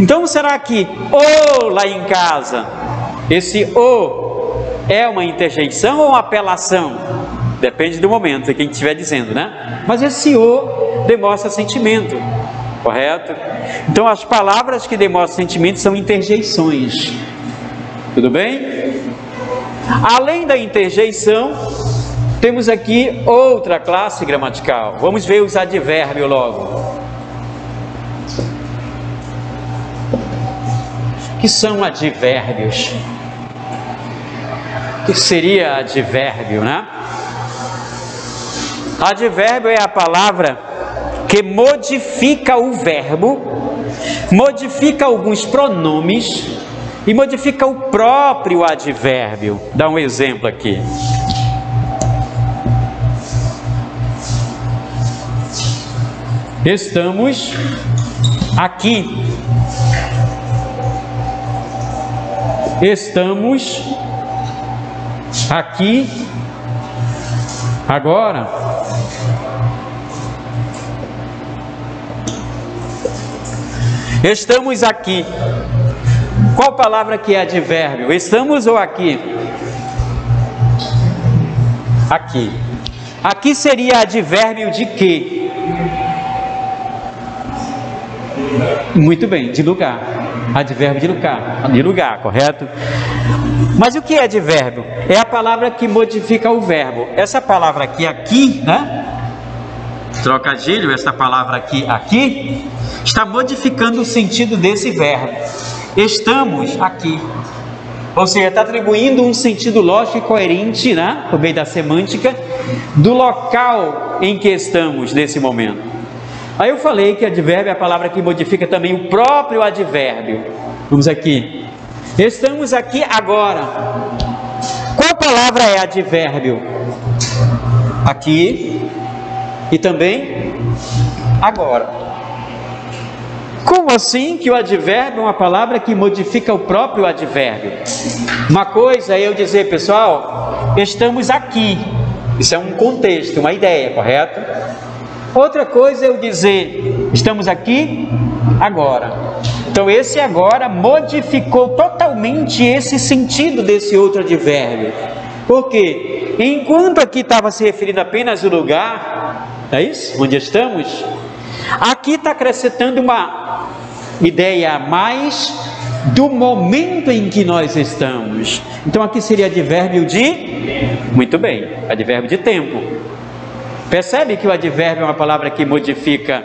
Então será que o lá em casa, esse o é uma interjeição ou uma apelação? Depende do momento, de quem estiver dizendo, né? Mas esse o demonstra sentimento, correto? Então as palavras que demonstram sentimento são interjeições. Tudo bem? Além da interjeição, temos aqui outra classe gramatical. Vamos ver os advérbios logo. O que são advérbios? O que seria advérbio, né? Advérbio é a palavra que modifica o verbo, modifica alguns pronomes e modifica o próprio advérbio. Dá um exemplo aqui. Estamos aqui. Estamos aqui agora. Estamos aqui. Qual palavra que é advérbio? Estamos ou aqui? Aqui. Aqui seria advérbio de quê? Muito bem, de lugar. Advérbio de lugar, correto? Mas o que é advérbio? É a palavra que modifica o verbo. Essa palavra aqui, né? Trocadilho, essa palavra aqui, está modificando o sentido desse verbo. Estamos aqui. Ou seja, está atribuindo um sentido lógico e coerente, né? Por meio da semântica, do local em que estamos nesse momento. Aí eu falei que advérbio é a palavra que modifica também o próprio advérbio. Vamos aqui. Estamos aqui agora. Qual palavra é advérbio? Aqui e também agora. Como assim que o advérbio é uma palavra que modifica o próprio advérbio? Uma coisa é eu dizer, pessoal, estamos aqui. Isso é um contexto, uma ideia, correto? Outra coisa é eu dizer, estamos aqui agora. Então esse agora modificou totalmente esse sentido desse outro advérbio. Por quê? Enquanto aqui estava se referindo apenas ao lugar, é isso? Onde estamos? Aqui está acrescentando uma ideia a mais do momento em que nós estamos. Então aqui seria advérbio de... Muito bem, advérbio de tempo. Percebe que o advérbio é uma palavra que modifica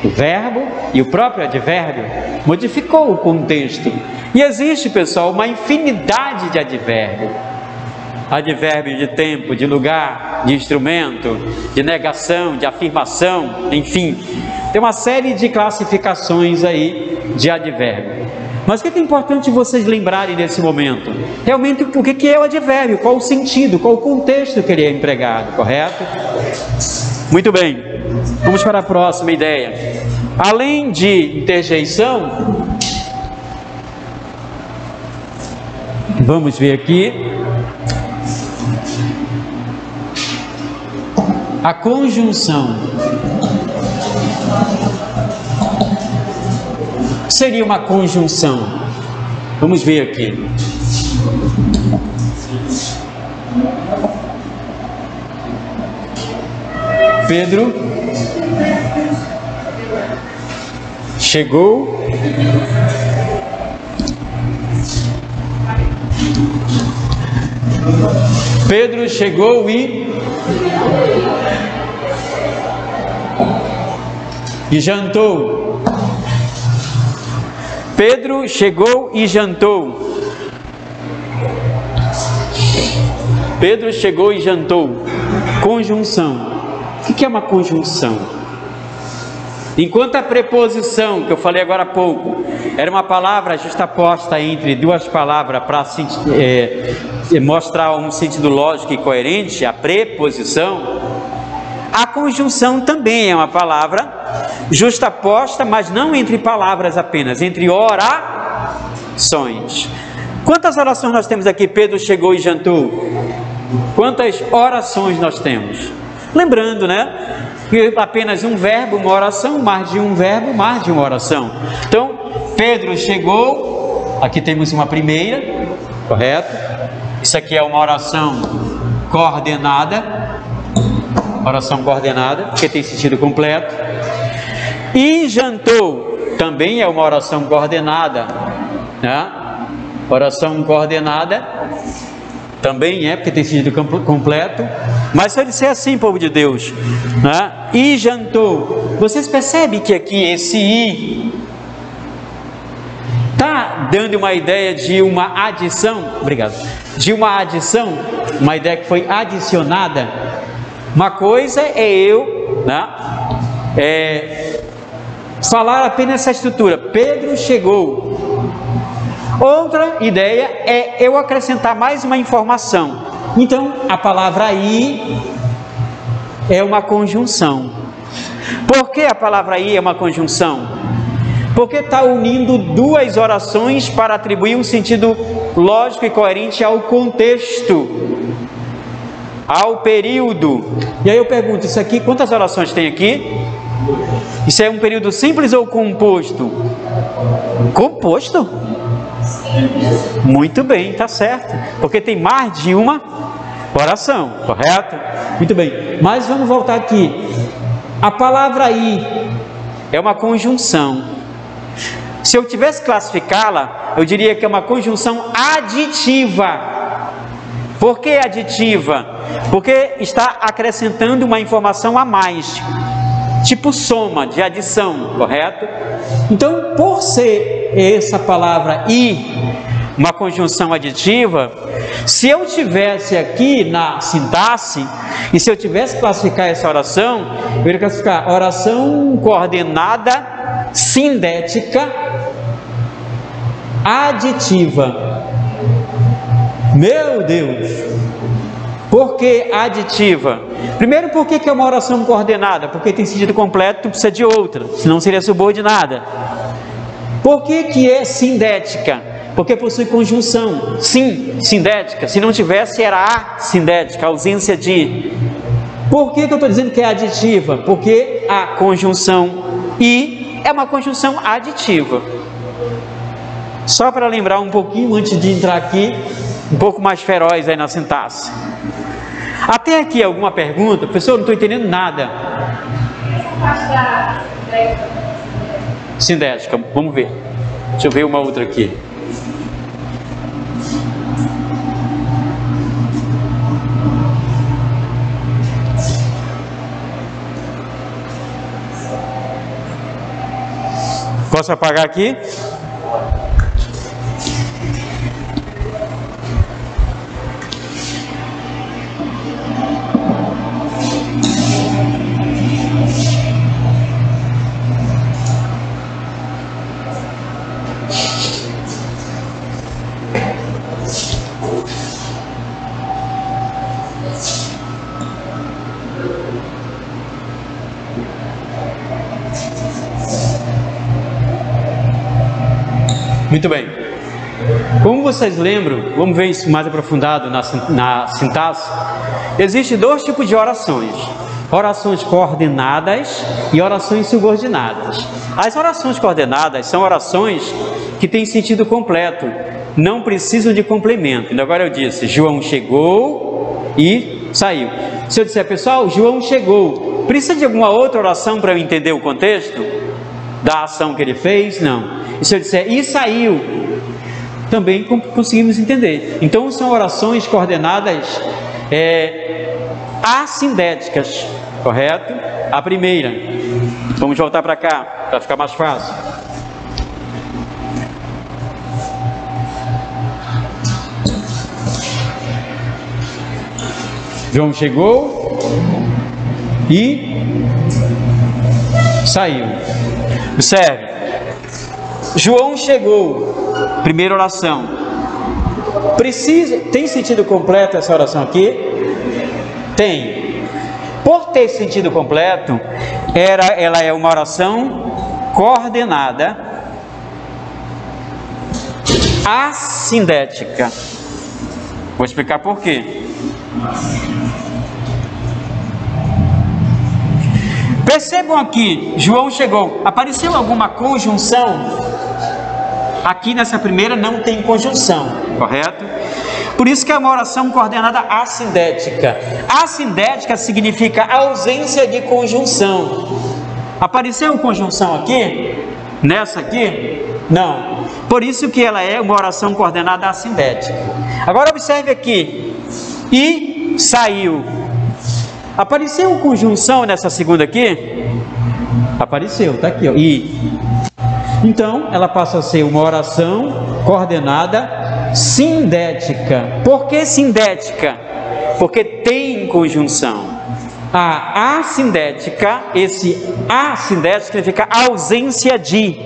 o verbo e o próprio advérbio modificou o contexto. E existe, pessoal, uma infinidade de advérbios. Advérbio de tempo, de lugar, de instrumento, de negação, de afirmação, enfim. Tem uma série de classificações aí de advérbio. Mas o que é importante vocês lembrarem nesse momento? Realmente o que é o advérbio? Qual o sentido? Qual o contexto que ele é empregado, correto? Muito bem, vamos para a próxima ideia. Além de interjeição, vamos ver aqui a conjunção. Seria uma conjunção. Vamos ver aqui. Pedro chegou e jantou. Pedro chegou e jantou. Pedro chegou e jantou. Conjunção. O que é uma conjunção? Enquanto a preposição, que eu falei agora há pouco, era uma palavra justaposta entre duas palavras para mostrar um sentido lógico e coerente, a preposição, a conjunção também é uma palavra justaposta, mas não entre palavras apenas, entre orações. Quantas orações nós temos aqui? Pedro chegou e jantou. Quantas orações nós temos? Lembrando, né? Que apenas um verbo, uma oração, mais de um verbo, mais de uma oração. Então, Pedro chegou, aqui temos uma primeira, correto? Isso aqui é uma oração coordenada, porque tem sentido completo. E jantou, também é uma oração coordenada, né? Oração coordenada também é, porque tem sentido completo. Mas se eu disser assim, povo de Deus, né? E jantou, vocês percebem que aqui esse i está dando uma ideia de uma adição, obrigado, de uma adição, uma ideia que foi adicionada. Uma coisa é eu, né? Falar apenas essa estrutura, Pedro chegou. Outra ideia é eu acrescentar mais uma informação. Então, a palavra aí é uma conjunção. Por que a palavra aí é uma conjunção? Porque está unindo duas orações para atribuir um sentido lógico e coerente ao contexto, ao período. E aí eu pergunto, isso aqui, quantas orações tem aqui? Isso é um período simples ou composto? Composto? Muito bem, está certo, porque tem mais de uma oração, correto? Muito bem, mas vamos voltar aqui. A palavra aí é uma conjunção. Se eu tivesse que classificá-la, eu diria que é uma conjunção aditiva. Por que aditiva? Porque está acrescentando uma informação a mais, tipo soma, de adição, correto? Então, por ser essa palavra e uma conjunção aditiva, se eu tivesse aqui na sintaxe, e se eu tivesse que classificar essa oração, eu iria classificar oração coordenada, sindética, aditiva. Meu Deus! Por que aditiva? Primeiro, por que é uma oração coordenada? Porque tem sentido completo, precisa de outra, senão seria subordinada. Por que é sindética? Porque possui conjunção. Sim, sindética. Se não tivesse, era assindética, ausência de. Por que eu estou dizendo que é aditiva? Porque a conjunção e é uma conjunção aditiva. Só para lembrar um pouquinho, antes de entrar aqui, um pouco mais feroz aí na sintaxe. Até aqui alguma pergunta? Professor, não estou entendendo nada. Sindética, vamos ver. Deixa eu ver uma outra aqui. Posso apagar aqui? Muito bem. Como vocês lembram, vamos ver isso mais aprofundado na sintaxe. Existem dois tipos de orações: orações coordenadas e orações subordinadas. As orações coordenadas são orações que têm sentido completo, não precisam de complemento. Então, agora eu disse, João chegou e saiu. Se eu disser, pessoal, João chegou, precisa de alguma outra oração para eu entender o contexto da ação que ele fez? Não. E se eu disser, e saiu, também conseguimos entender. Então, são orações coordenadas assindéticas, correto? A primeira, vamos voltar para cá, para ficar mais fácil. João chegou e saiu. Observe. João chegou, primeira oração. Tem sentido completo essa oração aqui? Tem. Por ter sentido completo, ela é uma oração coordenada assindética. Vou explicar por quê. Percebam aqui, João chegou. Apareceu alguma conjunção? Aqui nessa primeira não tem conjunção, correto? Por isso que é uma oração coordenada assindética. Assindética significa ausência de conjunção. Apareceu conjunção aqui? Nessa aqui? Não. Por isso que ela é uma oração coordenada assindética. Agora observe aqui. E saiu. Apareceu conjunção nessa segunda aqui? Apareceu, está aqui, ó. E. Então, ela passa a ser uma oração coordenada sindética. Por que sindética? Porque tem conjunção. A assindética, esse assindética significa ausência de.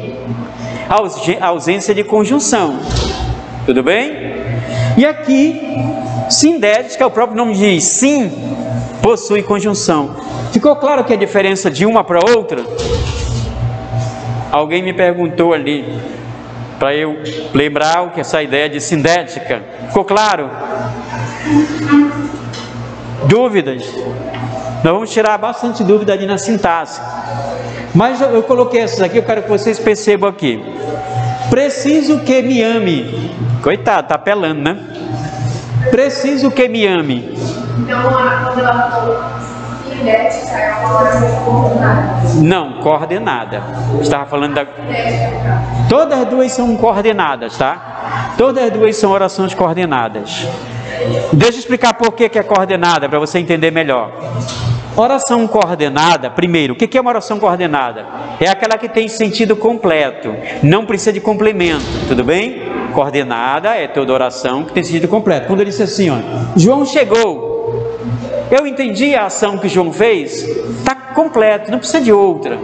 Ausência de conjunção. Tudo bem? E aqui, sindética, o próprio nome diz, sim, possui conjunção. Ficou claro que a diferença de uma para outra? Alguém me perguntou ali, para eu lembrar o que é essa ideia de sindética. Ficou claro? Dúvidas? Nós vamos tirar bastante dúvida ali na sintaxe. Mas eu coloquei essas aqui, eu quero que vocês percebam aqui. Preciso que me ame. Coitado, tá apelando, né? Preciso que me ame. Então, quando ela falou sindética, é uma oração coordenada? Não, coordenada. Estava falando da... Todas as duas são coordenadas, tá? Todas as duas são orações coordenadas. Deixa eu explicar por que é coordenada, para você entender melhor. Oração coordenada, primeiro, o que é uma oração coordenada? É aquela que tem sentido completo, não precisa de complemento, tudo bem? Coordenada é toda oração que tem sentido completo. Quando ele disse assim, ó, João chegou, eu entendi a ação que João fez, está completo, não precisa de outra.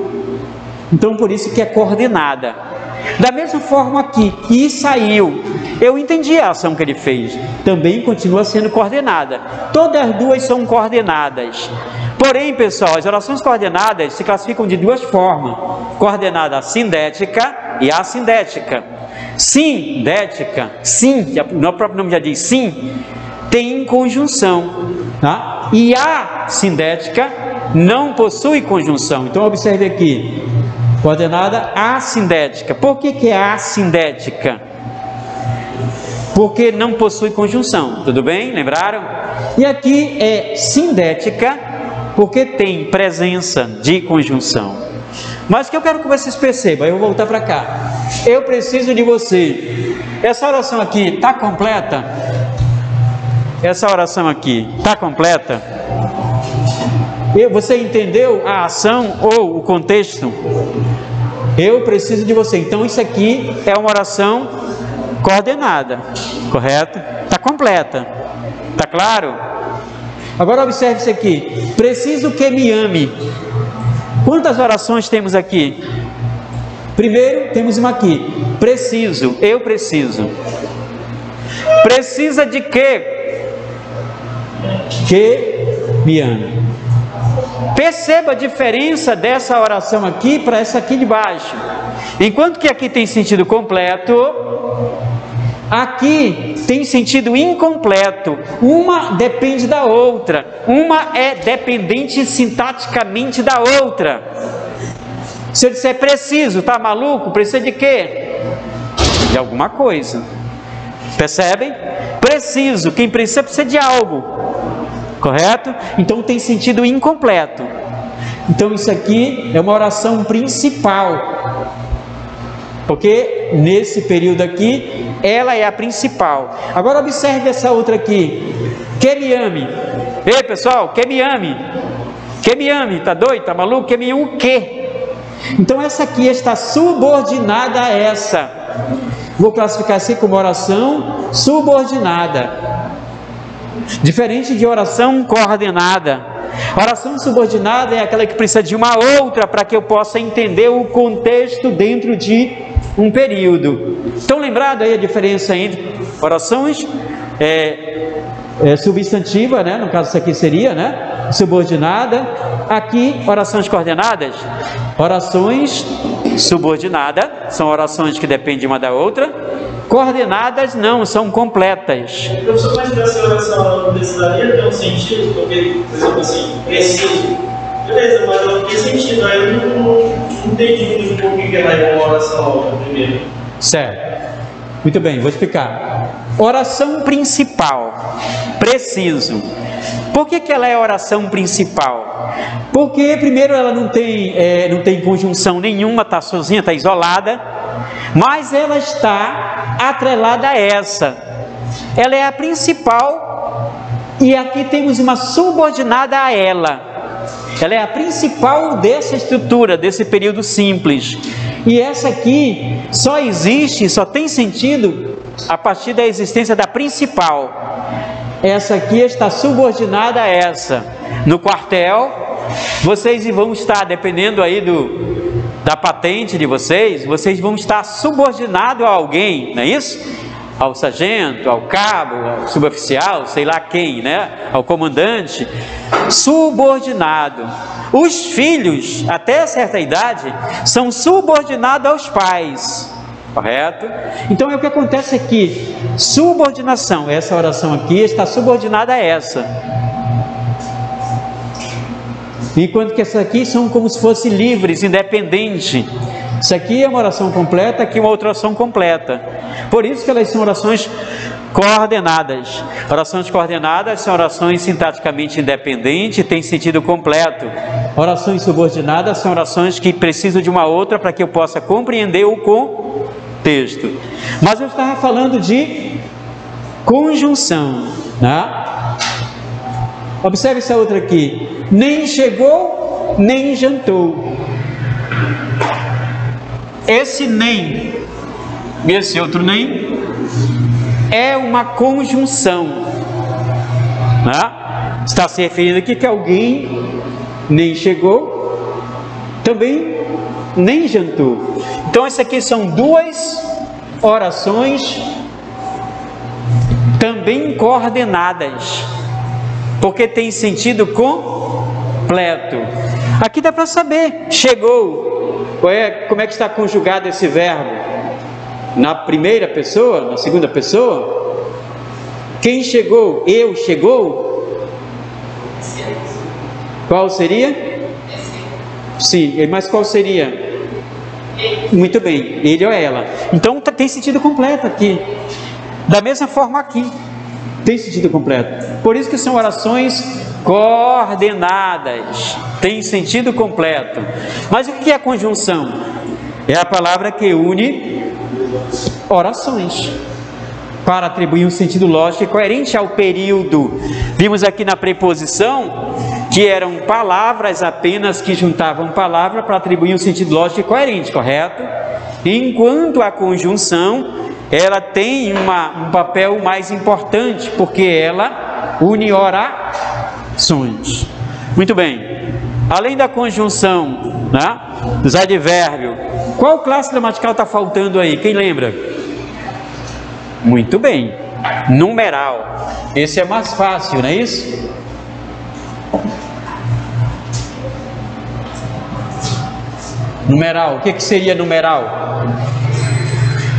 Então por isso que é coordenada. Da mesma forma aqui, e saiu, eu entendi a ação que ele fez, também continua sendo coordenada. Todas as duas são coordenadas. Porém, pessoal, as orações coordenadas se classificam de duas formas: coordenada sindética e assindética. Sindética, sim, o próprio nome já diz sim, tem conjunção, tá? E a sindética não possui conjunção. Então observe aqui, coordenada assindética. Por que é assindética? Porque não possui conjunção, tudo bem? Lembraram? E aqui é sindética, porque tem presença de conjunção. Mas o que eu quero que vocês percebam, eu vou voltar para cá. Eu preciso de você. Essa oração aqui está completa? Essa oração aqui está completa? Você entendeu a ação ou o contexto? Eu preciso de você. Então isso aqui é uma oração coordenada, correto? Está completa. Está claro? Agora observe isso aqui. Preciso que me ame. Quantas orações temos aqui? Primeiro, temos uma aqui. Preciso, eu preciso. Precisa de quê? Que me ame. Perceba a diferença dessa oração aqui para essa aqui de baixo. Enquanto que aqui tem sentido completo, aqui tem sentido incompleto. Uma depende da outra. Uma é dependente sintaticamente da outra. Se eu disser preciso, tá maluco? Precisa de quê? De alguma coisa. Percebem? Preciso. Quem precisa de algo. Correto? Então tem sentido incompleto. Então isso aqui é uma oração principal. Porque nesse período aqui, ela é a principal. Agora observe essa outra aqui. Que me ame. Ei pessoal, que me ame. Que me ame, tá doido? Tá maluco? Que me ame o quê? Então essa aqui está subordinada a essa. Vou classificar assim como oração subordinada. Diferente de oração coordenada. Oração subordinada é aquela que precisa de uma outra para que eu possa entender o contexto dentro de um período. Estão lembrados aí a diferença entre orações substantiva, né? No caso isso aqui seria, né? Subordinada, aqui, orações coordenadas, orações subordinadas, são orações que dependem uma da outra. Coordenadas não, são completas. Professor, mas essa oração ela não precisaria ter um sentido? Porque, por exemplo, assim, preciso. Beleza, mas ela tem sentido. Aí eu não entendi muito por que ela é uma oração primeiro. Certo. Muito bem, vou explicar. Oração principal. Preciso. Por que ela é oração principal? Porque, primeiro, ela não tem conjunção nenhuma, está sozinha, está isolada, mas ela está atrelada a essa. Ela é a principal e aqui temos uma subordinada a ela. Ela é a principal dessa estrutura, desse período simples. E essa aqui só existe, só tem sentido a partir da existência da principal. Essa aqui está subordinada a essa. No quartel, vocês vão estar, dependendo aí da patente de vocês vão estar subordinados a alguém, não é isso? Ao sargento, ao cabo, ao suboficial, sei lá quem, né? Ao comandante, subordinado. Os filhos, até certa idade, são subordinados aos pais, correto? Então é o que acontece aqui, subordinação, essa oração aqui está subordinada a essa. Enquanto que essa aqui são como se fossem livres, independentes. Isso aqui é uma oração completa, aqui uma outra oração completa. Por isso que elas são orações coordenadas. Orações coordenadas são orações sintaticamente independentes, têm sentido completo. Orações subordinadas são orações que precisam de uma outra para que eu possa compreender o contexto. Mas eu estava falando de conjunção, né? Observe essa outra aqui. Nem chegou, nem jantou. Esse nem e esse outro nem é uma conjunção, né? Está se referindo aqui que alguém nem chegou, também nem jantou. Então, isso aqui são duas orações também coordenadas, porque tem sentido completo. Aqui dá para saber, chegou. Como é que está conjugado esse verbo? Na primeira pessoa, na segunda pessoa? Quem chegou? Eu chegou? Qual seria? Sim, mas qual seria? Muito bem, ele ou ela. Então tem sentido completo aqui. Da mesma forma aqui, tem sentido completo. Por isso que são orações coordenadas, tem sentido completo. Mas o que é a conjunção? É a palavra que une orações para atribuir um sentido lógico e coerente ao período. Vimos aqui na preposição que eram palavras apenas que juntavam palavra para atribuir um sentido lógico e coerente, correto? Enquanto a conjunção, ela tem um papel mais importante, porque ela une orações. Muito bem. Além da conjunção, né, dos advérbios, qual classe gramatical está faltando aí? Quem lembra? Muito bem. Numeral. Esse é mais fácil, não é isso? Numeral. O que seria numeral?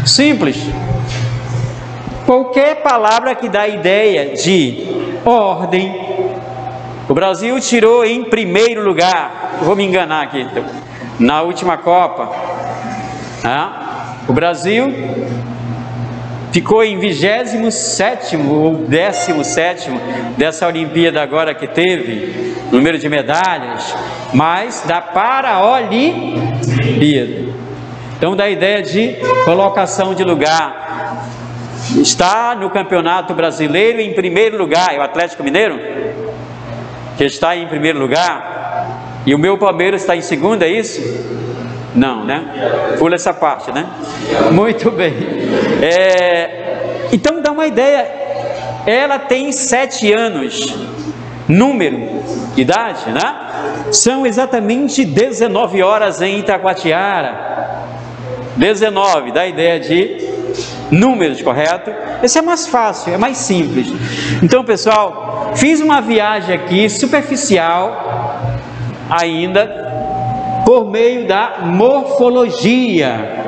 Simples. Qualquer palavra que dá ideia de ordem. O Brasil tirou em primeiro lugar, vou me enganar aqui, na última Copa, o Brasil ficou em 27º ou 17º dessa Olimpíada agora que teve, número de medalhas, mas dá para a Olimpíada. Então dá ideia de colocação de lugar. Está no Campeonato Brasileiro em primeiro lugar, é o Atlético Mineiro? Que está em primeiro lugar, e o meu Palmeiras está em segundo, é isso? Não, né? Pula essa parte, né? Muito bem. Então dá uma ideia. Ela tem 7 anos. Número, idade, né? São exatamente 19 horas em Itacoatiara. 19, dá ideia de números, correto? Esse é mais fácil, é mais simples. Então, pessoal, fiz uma viagem aqui superficial ainda por meio da morfologia.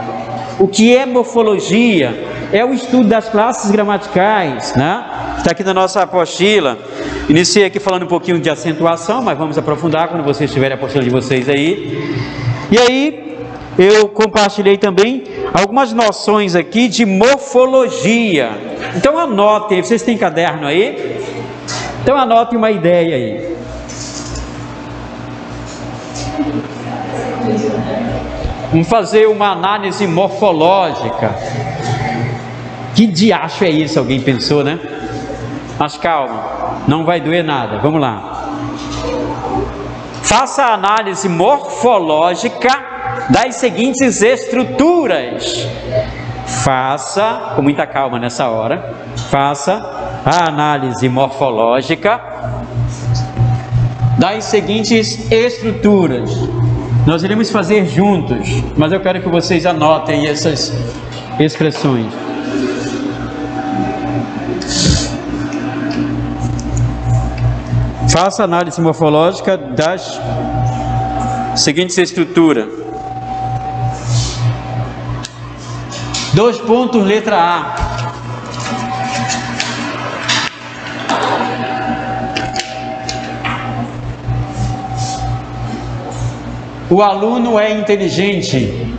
O que é morfologia? É o estudo das classes gramaticais, né? Está aqui na nossa apostila. Iniciei aqui falando um pouquinho de acentuação, mas vamos aprofundar quando vocês tiverem a apostila de vocês aí. E aí, eu compartilhei também algumas noções aqui de morfologia. Então anotem, vocês têm caderno aí? Então anotem uma ideia aí. Vamos fazer uma análise morfológica. Que diacho é isso? Alguém pensou, né? Mas calma, não vai doer nada. Vamos lá. Faça a análise morfológica das seguintes estruturas. Faça, com muita calma nessa hora, faça a análise morfológica das seguintes estruturas. Nós iremos fazer juntos, mas eu quero que vocês anotem essas expressões. Faça a análise morfológica das seguintes estruturas. 2 pontos, letra A. O aluno é inteligente.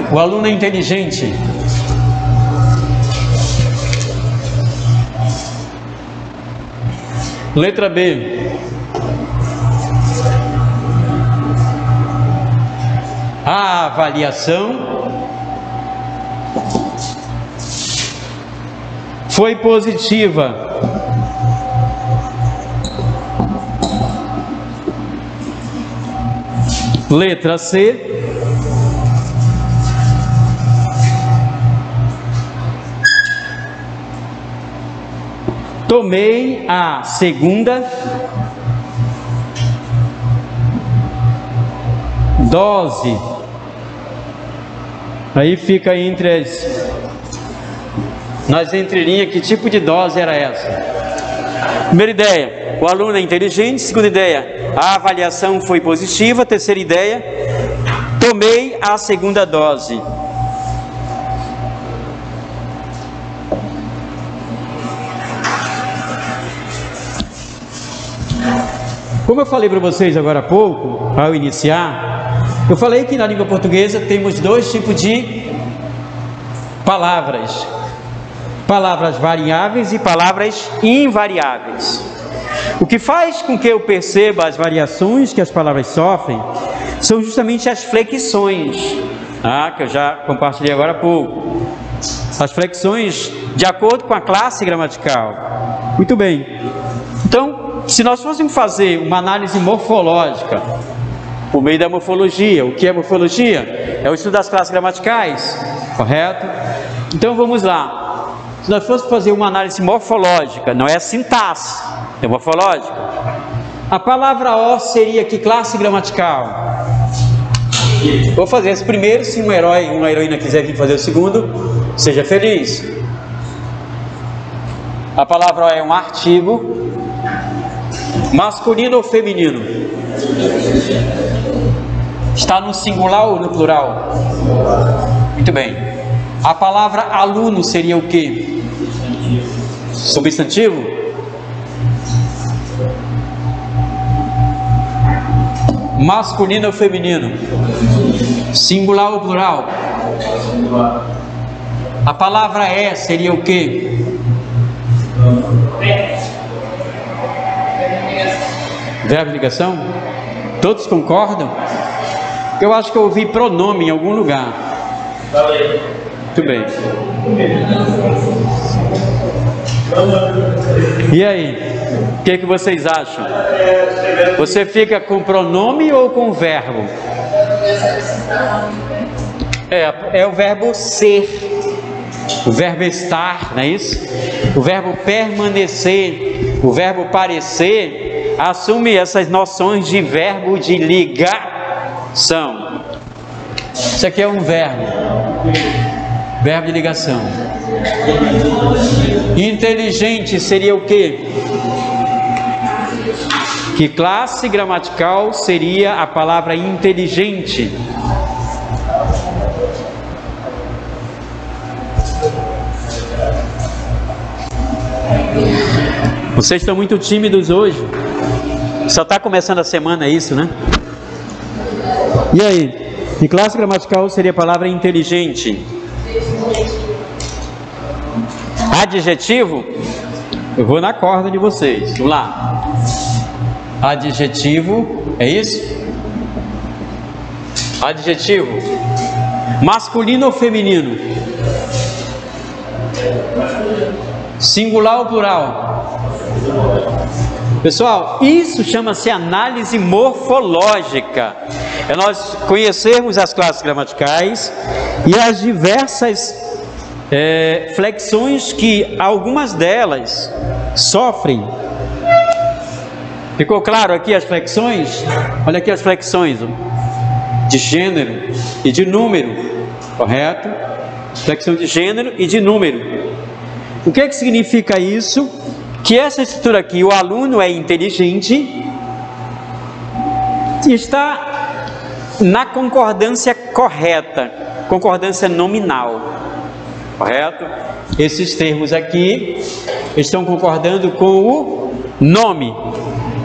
O aluno é inteligente. Letra B. A avaliação foi positiva. Letra C. Tomei a segunda dose. Aí fica entre nas entrelinhas, que tipo de dose era essa? Primeira ideia, o aluno é inteligente. Segunda ideia, a avaliação foi positiva. Terceira ideia, tomei a segunda dose. Como eu falei para vocês agora há pouco, ao iniciar, eu falei que na língua portuguesa temos 2 tipos de palavras. Palavras variáveis e palavras invariáveis. O que faz com que eu perceba as variações que as palavras sofrem são justamente as flexões, que eu já compartilhei agora há pouco. As flexões de acordo com a classe gramatical. Muito bem. Então, se nós fôssemos fazer uma análise morfológica por meio da morfologia, o que é morfologia? É o estudo das classes gramaticais, correto? Então vamos lá. Se nós fôssemos fazer uma análise morfológica, não é sintaxe, é morfológica. A palavra O seria que classe gramatical? Vou fazer esse primeiro. Se um herói, uma heroína quiser vir fazer o segundo, seja feliz. A palavra O é um artigo. Masculino ou feminino? Está no singular ou no plural? Muito bem. A palavra aluno seria o quê? Substantivo? Masculino ou feminino? Singular ou plural? A palavra é seria o quê? Verbo de ligação? Todos concordam? Eu acho que eu ouvi pronome em algum lugar. Muito bem. E aí? O que vocês acham? Você fica com pronome ou com verbo? É o verbo ser. O verbo estar, não é isso? O verbo permanecer. O verbo parecer assume essas noções de verbo de ligação. Isso aqui é um verbo. Verbo de ligação. Inteligente seria o quê? Que classe gramatical seria a palavra inteligente? Vocês estão muito tímidos hoje. Só está começando a semana, é isso, né? E aí? Que classe gramatical seria a palavra inteligente? Adjetivo? Eu vou na corda de vocês. Vamos lá. Adjetivo, é isso? Adjetivo. Masculino ou feminino? Singular ou plural? Pessoal, isso chama-se análise morfológica. É nós conhecermos as classes gramaticais e as diversas flexões que algumas delas sofrem. Ficou claro aqui as flexões? Olha aqui as flexões de gênero e de número, correto? Flexão de gênero e de número. O que significa isso? Que essa estrutura aqui, o aluno é inteligente e está na concordância correta, concordância nominal, correto? Esses termos aqui estão concordando com o nome,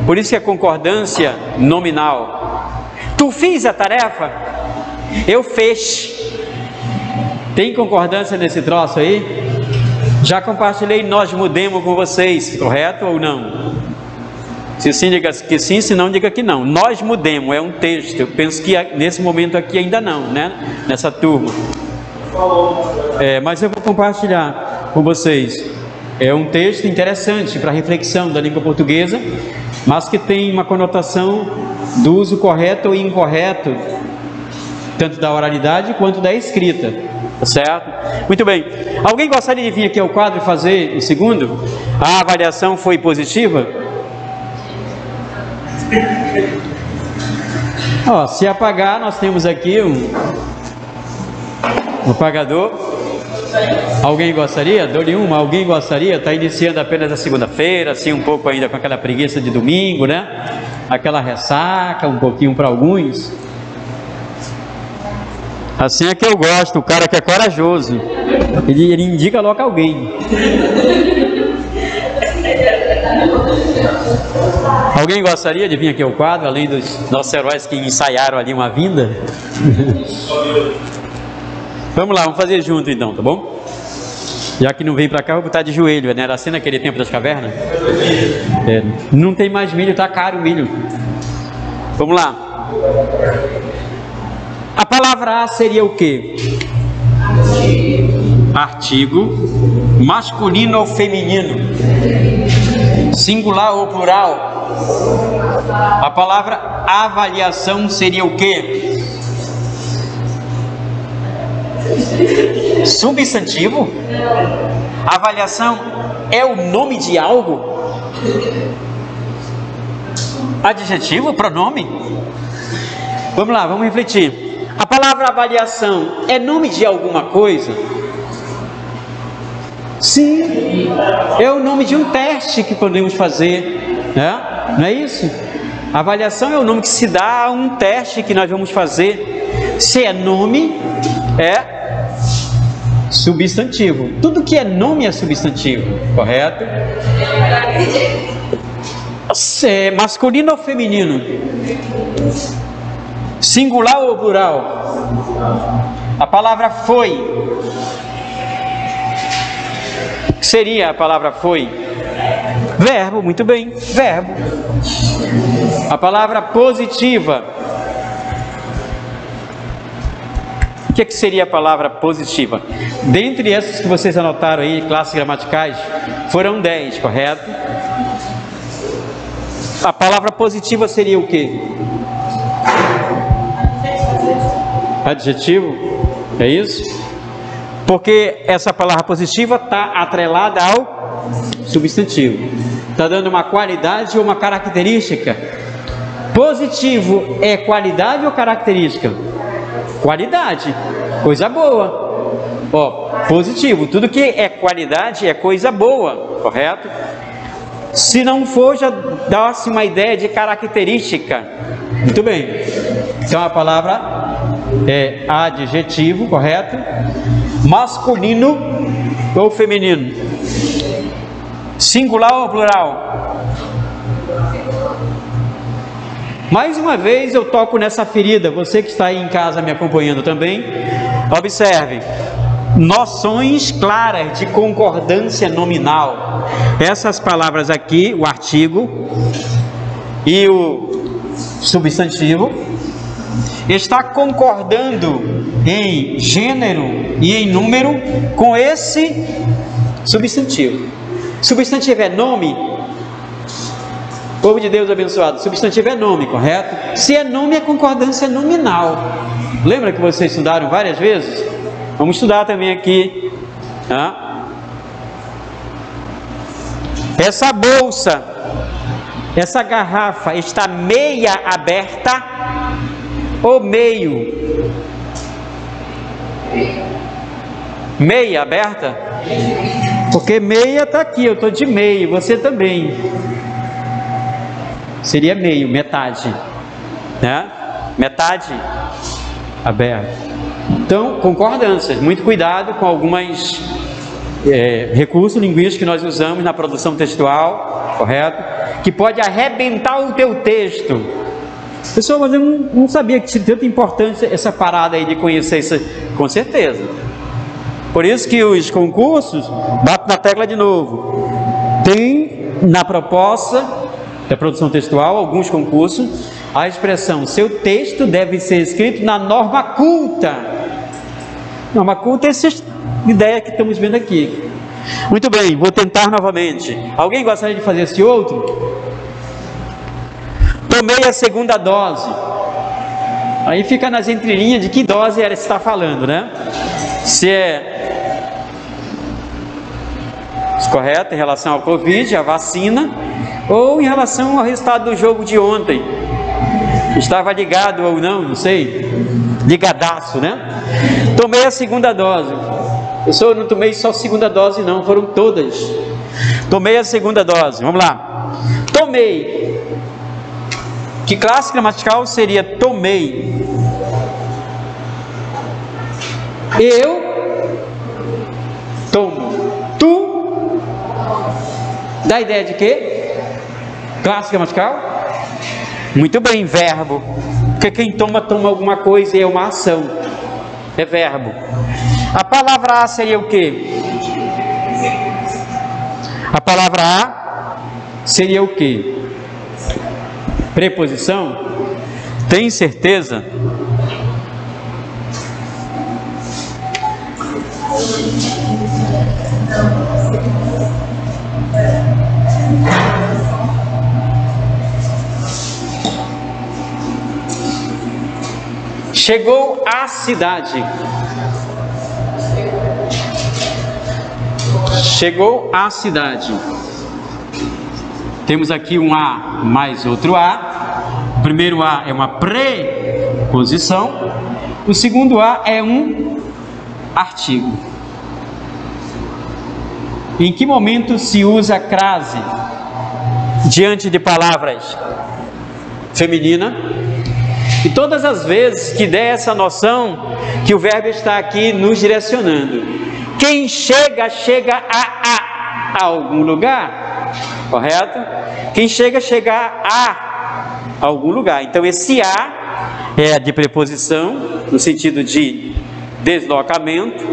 por isso que é concordância nominal. Tu fiz a tarefa? Eu fiz. Tem concordância nesse troço aí? Já compartilhei nós mudemos com vocês, correto ou não? Se sim, diga que sim, se não, diga que não. Nós mudemos, é um texto. Eu penso que nesse momento aqui ainda não, né? Nessa turma. Mas eu vou compartilhar com vocês. É um texto interessante para reflexão da língua portuguesa, mas que tem uma conotação do uso correto ou incorreto, tanto da oralidade quanto da escrita. Tá certo? Muito bem. Alguém gostaria de vir aqui ao quadro e fazer o segundo? A avaliação foi positiva? Se apagar, nós temos aqui um apagador. Alguém gostaria? Dou-lhe uma. Alguém gostaria? Está iniciando apenas a segunda-feira, assim um pouco ainda com aquela preguiça de domingo, né? Aquela ressaca, um pouquinho para alguns. Assim é que eu gosto, o cara que é corajoso, ele indica logo alguém. Alguém gostaria de vir aqui ao quadro, além dos nossos heróis que ensaiaram ali uma vinda? Vamos lá, vamos fazer junto então, tá bom? Já que não vem pra cá, vou botar de joelho, né? Era assim naquele tempo das cavernas? Não tem mais milho, tá caro o milho. Vamos lá. A palavra A seria o quê? Artigo. Masculino ou feminino? Singular ou plural? A palavra avaliação seria o quê? Substantivo? Avaliação é o nome de algo? Adjetivo? Pronome? Vamos lá, vamos refletir. A palavra avaliação é nome de alguma coisa? Sim, é o nome de um teste que podemos fazer, né? Não é isso? A avaliação é o nome que se dá a um teste que nós vamos fazer. Se é nome, é substantivo. Tudo que é nome é substantivo, correto? É masculino ou feminino? Singular ou plural? A palavra foi. O que seria a palavra foi? Verbo, muito bem, verbo. A palavra positiva. O que seria a palavra positiva? Dentre essas que vocês anotaram aí, classes gramaticais, foram 10, correto? A palavra positiva seria o quê? Adjetivo? É isso? Porque essa palavra positiva está atrelada ao substantivo. Está dando uma qualidade ou uma característica. Positivo é qualidade ou característica? Qualidade, coisa boa. Ó, positivo. Tudo que é qualidade é coisa boa, correto? Se não for, já dá-se uma ideia de característica. Muito bem. Então a palavra é adjetivo, correto? Masculino ou feminino? Singular ou plural? Mais uma vez eu toco nessa ferida. Você que está aí em casa me acompanhando também, observe. Noções claras de concordância nominal. Essas palavras aqui, o artigo e o substantivo, está concordando em gênero e em número com esse substantivo. Substantivo é nome? Povo de Deus abençoado, substantivo é nome, correto? Se é nome, é concordância nominal. Lembra que vocês estudaram várias vezes? Vamos estudar também aqui. Tá? Essa bolsa, essa garrafa está meia aberta ou meio? Meia aberta? Porque meia está aqui, eu estou de meio, você também. Seria meio, metade, né? Metade aberta. Então, concordâncias, muito cuidado com algumas recursos linguísticos que nós usamos na produção textual, correto? Que pode arrebentar o teu texto. Pessoal, mas eu não sabia que tinha tanta importância essa parada aí de conhecer isso, com certeza. Por isso que os concursos, bato na tecla de novo, tem na proposta da produção textual, alguns concursos, a expressão seu texto deve ser escrito na norma culta. Norma culta é essa ideia que estamos vendo aqui. Muito bem, vou tentar novamente. Alguém gostaria de fazer esse outro? Tomei a segunda dose. Aí fica nas entrelinhas de que dose era que está falando, né? Se é correto em relação ao Covid, a vacina, ou em relação ao resultado do jogo de ontem. Estava ligado ou não sei. Ligadaço, né? Tomei a segunda dose. Eu não tomei só a segunda dose não, foram todas. Tomei a segunda dose, vamos lá. Tomei. Que classe gramatical seria tomei? Eu tomo. Tu? Dá ideia de quê? Classe gramatical? Muito bem, verbo. Porque quem toma, toma alguma coisa e é uma ação. É verbo. A palavra a seria o quê? A palavra a seria o quê? Preposição? Tem certeza? Chegou à cidade. Chegou à cidade. Temos aqui um A mais outro A. O primeiro A é uma preposição. O segundo A é um artigo. Em que momento se usa crase diante de palavras feminina? E todas as vezes que der essa noção que o verbo está aqui nos direcionando. Quem chega, chega a algum lugar, correto? Quem chega, chega a algum lugar. Então esse a é de preposição, no sentido de deslocamento.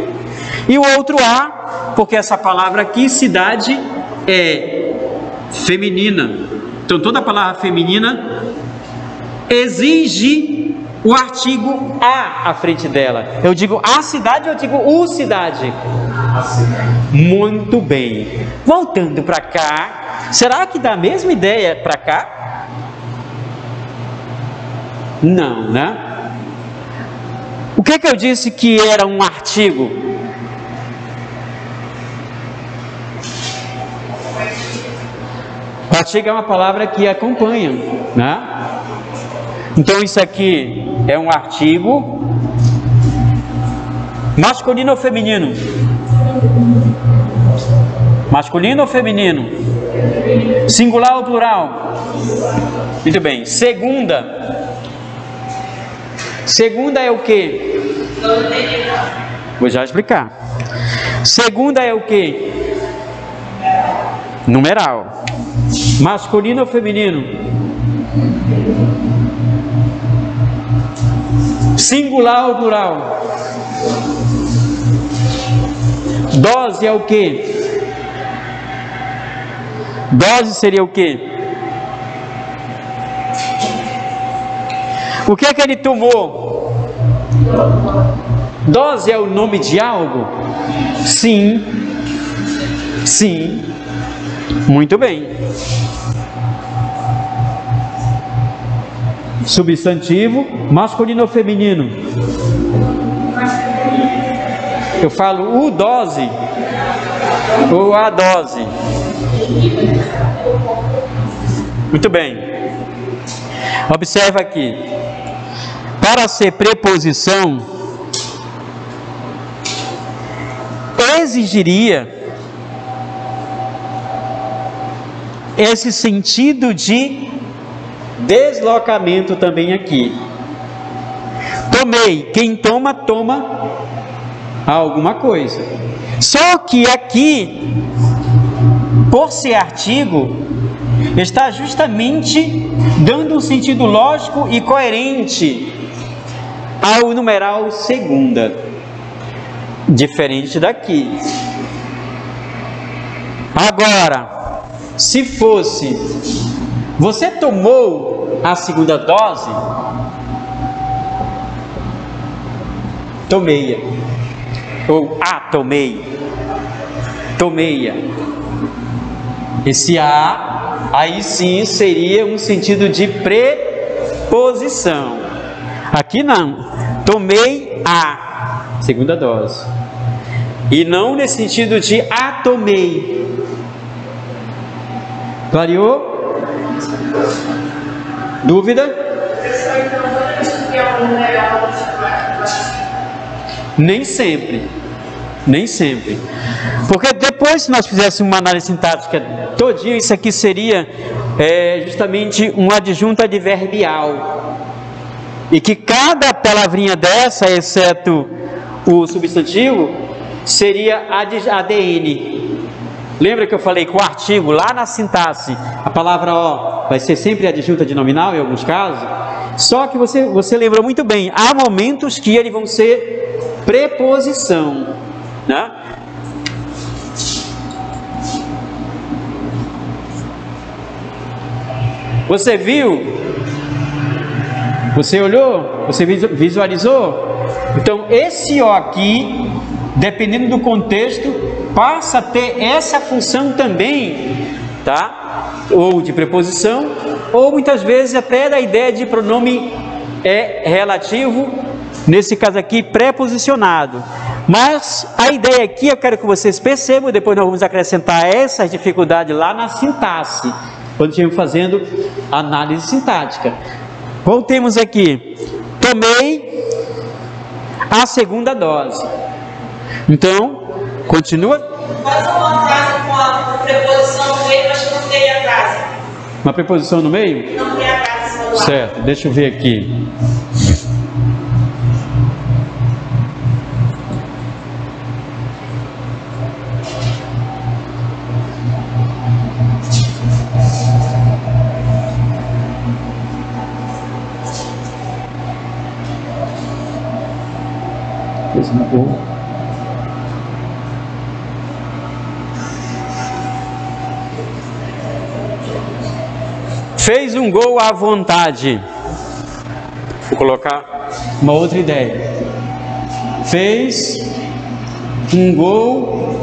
E o outro a, porque essa palavra aqui, cidade, é feminina. Então toda palavra feminina exige o artigo a à frente dela. Eu digo a cidade, eu digo o cidade. Muito bem. Voltando para cá, será que dá a mesma ideia para cá? Não, né? O que eu disse que era um artigo? O artigo é uma palavra que acompanha, né? Então isso aqui é um artigo Masculino ou feminino? Masculino ou feminino? Singular ou plural? Muito bem. Segunda. Segunda é o quê? Vou já explicar. Segunda é o quê? Numeral. Masculino ou feminino? Singular ou plural? Dose é o quê? Dose seria o quê? O que é que ele tomou? Dose é o nome de algo? Sim. Sim. Muito bem. Substantivo, masculino ou feminino? Eu falo o dose ou a dose? Muito bem. Observa aqui. Para ser preposição, exigiria esse sentido de deslocamento também aqui. Tomei. Quem toma, toma alguma coisa. Só que aqui, por ser artigo, está justamente dando um sentido lógico e coerente ao numeral segunda, diferente daqui. Agora, se fosse, você tomou a segunda dose? Tomei. Ou tomei. Tomeia. Esse a, aí sim seria um sentido de preposição. Aqui não. Tomei a segunda dose. E não nesse sentido de tomei. Clareou? Dúvida? Nem sempre. Nem sempre. Porque depois, se nós fizéssemos uma análise sintática todinha, isso aqui seria justamente um adjunto adverbial. E que cada palavrinha dessa, exceto o substantivo, seria ADN. Lembra que eu falei que o artigo, lá na sintaxe, a palavra ó vai ser sempre adjunto adnominal em alguns casos? Só que você lembrou muito bem, há momentos que eles vão ser preposição, né? Você viu? Você olhou? Você visualizou? Então esse ó aqui, dependendo do contexto, passa a ter essa função também, tá? Ou de preposição, ou muitas vezes até da ideia de pronome relativo, nesse caso aqui preposicionado. Mas a ideia aqui, eu quero que vocês percebam, depois nós vamos acrescentar essa dificuldade lá na sintaxe, quando estivermos fazendo análise sintática. Voltemos aqui. Tomei a segunda dose. Então, continua. Faz uma frase com a preposição no meio, mas que não tem a frase. Uma preposição no meio? Não tem a frase. Certo, deixa eu ver aqui. Fez um gol à vontade. Vou colocar uma outra ideia. Fez um gol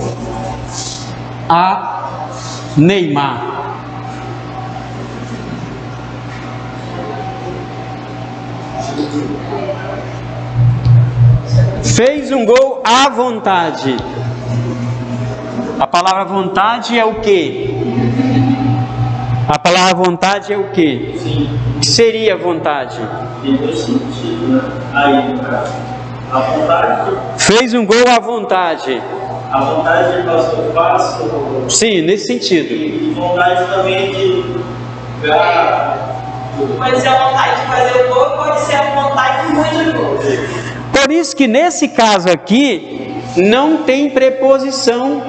a Neymar. Fez um gol à vontade. A palavra vontade é o quê? A palavra vontade é o quê? Sim. O que seria vontade? Tem dois sentidos, né? Aí, no caso. À vontade? Fez um gol à vontade. À vontade de fazer passo. Sim, nesse sentido. E vontade também de Pode ser a vontade de fazer o gol, pode ser a vontade de muito gol. Por isso que nesse caso aqui não tem preposição,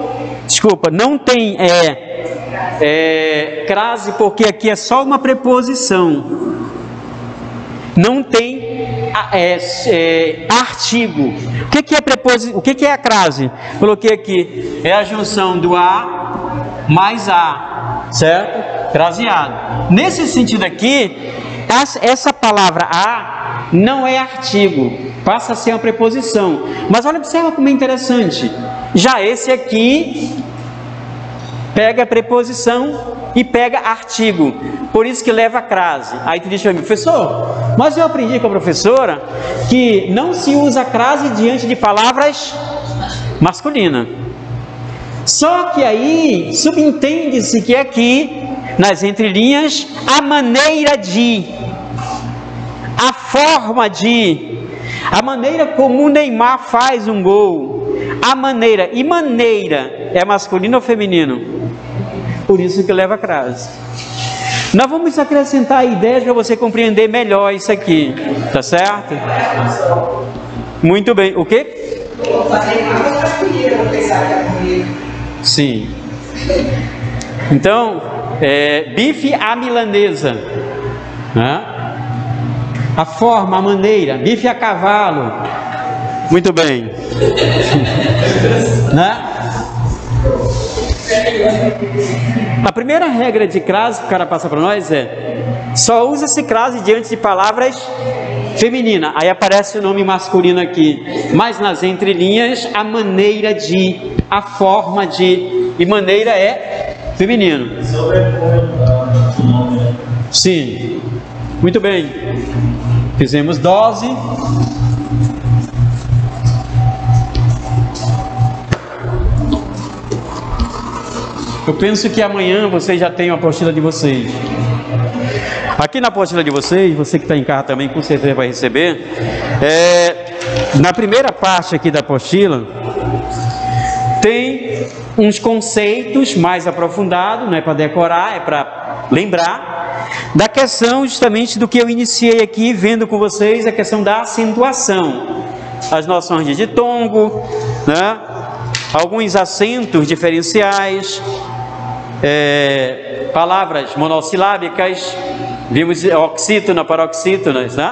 desculpa, não tem crase, porque aqui é só uma preposição. Não tem artigo. O que é a crase? Coloquei aqui, é a junção do a mais a, certo? Craseado. Nesse sentido aqui, essa palavra a não é artigo, passa a ser uma preposição. Mas olha, observa como é interessante. Já esse aqui pega preposição e pega artigo, por isso que leva crase. Aí tu diz para mim, professor, mas eu aprendi com a professora que não se usa crase diante de palavras masculinas. Só que aí subentende-se que aqui, nas entrelinhas, a maneira de, a forma de, a maneira como o Neymar faz um gol, a maneira, e maneira é masculino ou feminino? Por isso que leva crase. Nós vamos acrescentar ideias para você compreender melhor isso aqui, tá certo? Muito bem, o quê? Sim. Então, bife à milanesa, né? A forma, a maneira, bife a cavalo. Muito bem. Né? A primeira regra de crase que o cara passa para nós só usa-se crase diante de palavras femininas. Aí aparece o nome masculino aqui, mas nas entrelinhas a maneira de, a forma de, e maneira é feminino. Sim, muito bem. Fizemos dose. Eu penso que amanhã vocês já têm a apostila de vocês. Aqui na apostila de vocês, você que está em casa também com certeza vai receber. Na primeira parte aqui da apostila, tem uns conceitos mais aprofundados, não é para decorar, é para lembrar, da questão justamente do que eu iniciei aqui vendo com vocês, a questão da acentuação. As noções de ditongo, né? Alguns acentos diferenciais, palavras monossilábicas, vimos oxítona, paroxítonas, né?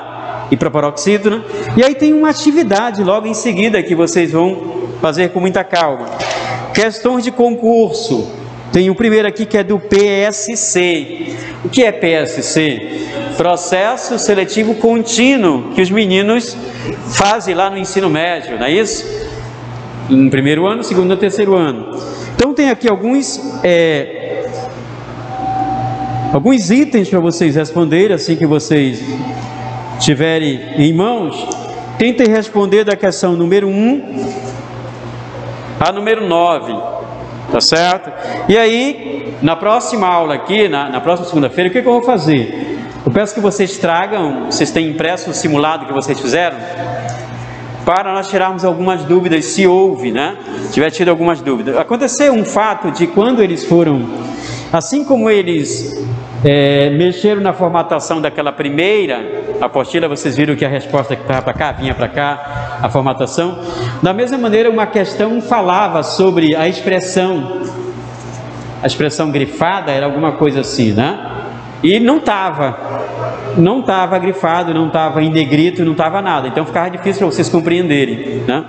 E proparoxítona. E aí tem uma atividade logo em seguida que vocês vão fazer com muita calma. Questões de concurso. Tem o primeiro aqui que é do PSC. O que é PSC? Processo Seletivo Contínuo, que os meninos fazem lá no ensino médio, não é isso? No primeiro ano, segundo e terceiro ano. Então tem aqui alguns itens para vocês responderem, assim que vocês tiverem em mãos. Tentem responder da questão número 1 a número 9, tá certo? E aí, na próxima aula aqui, na próxima segunda-feira, o que eu vou fazer? Eu peço que vocês tragam, vocês têm impresso o simulado que vocês fizeram, para nós tirarmos algumas dúvidas, se houve, né? Tiver tido algumas dúvidas. Aconteceu um fato de quando eles foram, assim como eles mexeram na formatação daquela primeira apostila, vocês viram que a resposta que estava para cá, vinha para cá, a formatação. Da mesma maneira, uma questão falava sobre a expressão grifada, era alguma coisa assim, né? E não estava grifado, não estava em negrito, não estava nada, então ficava difícil para vocês compreenderem, né?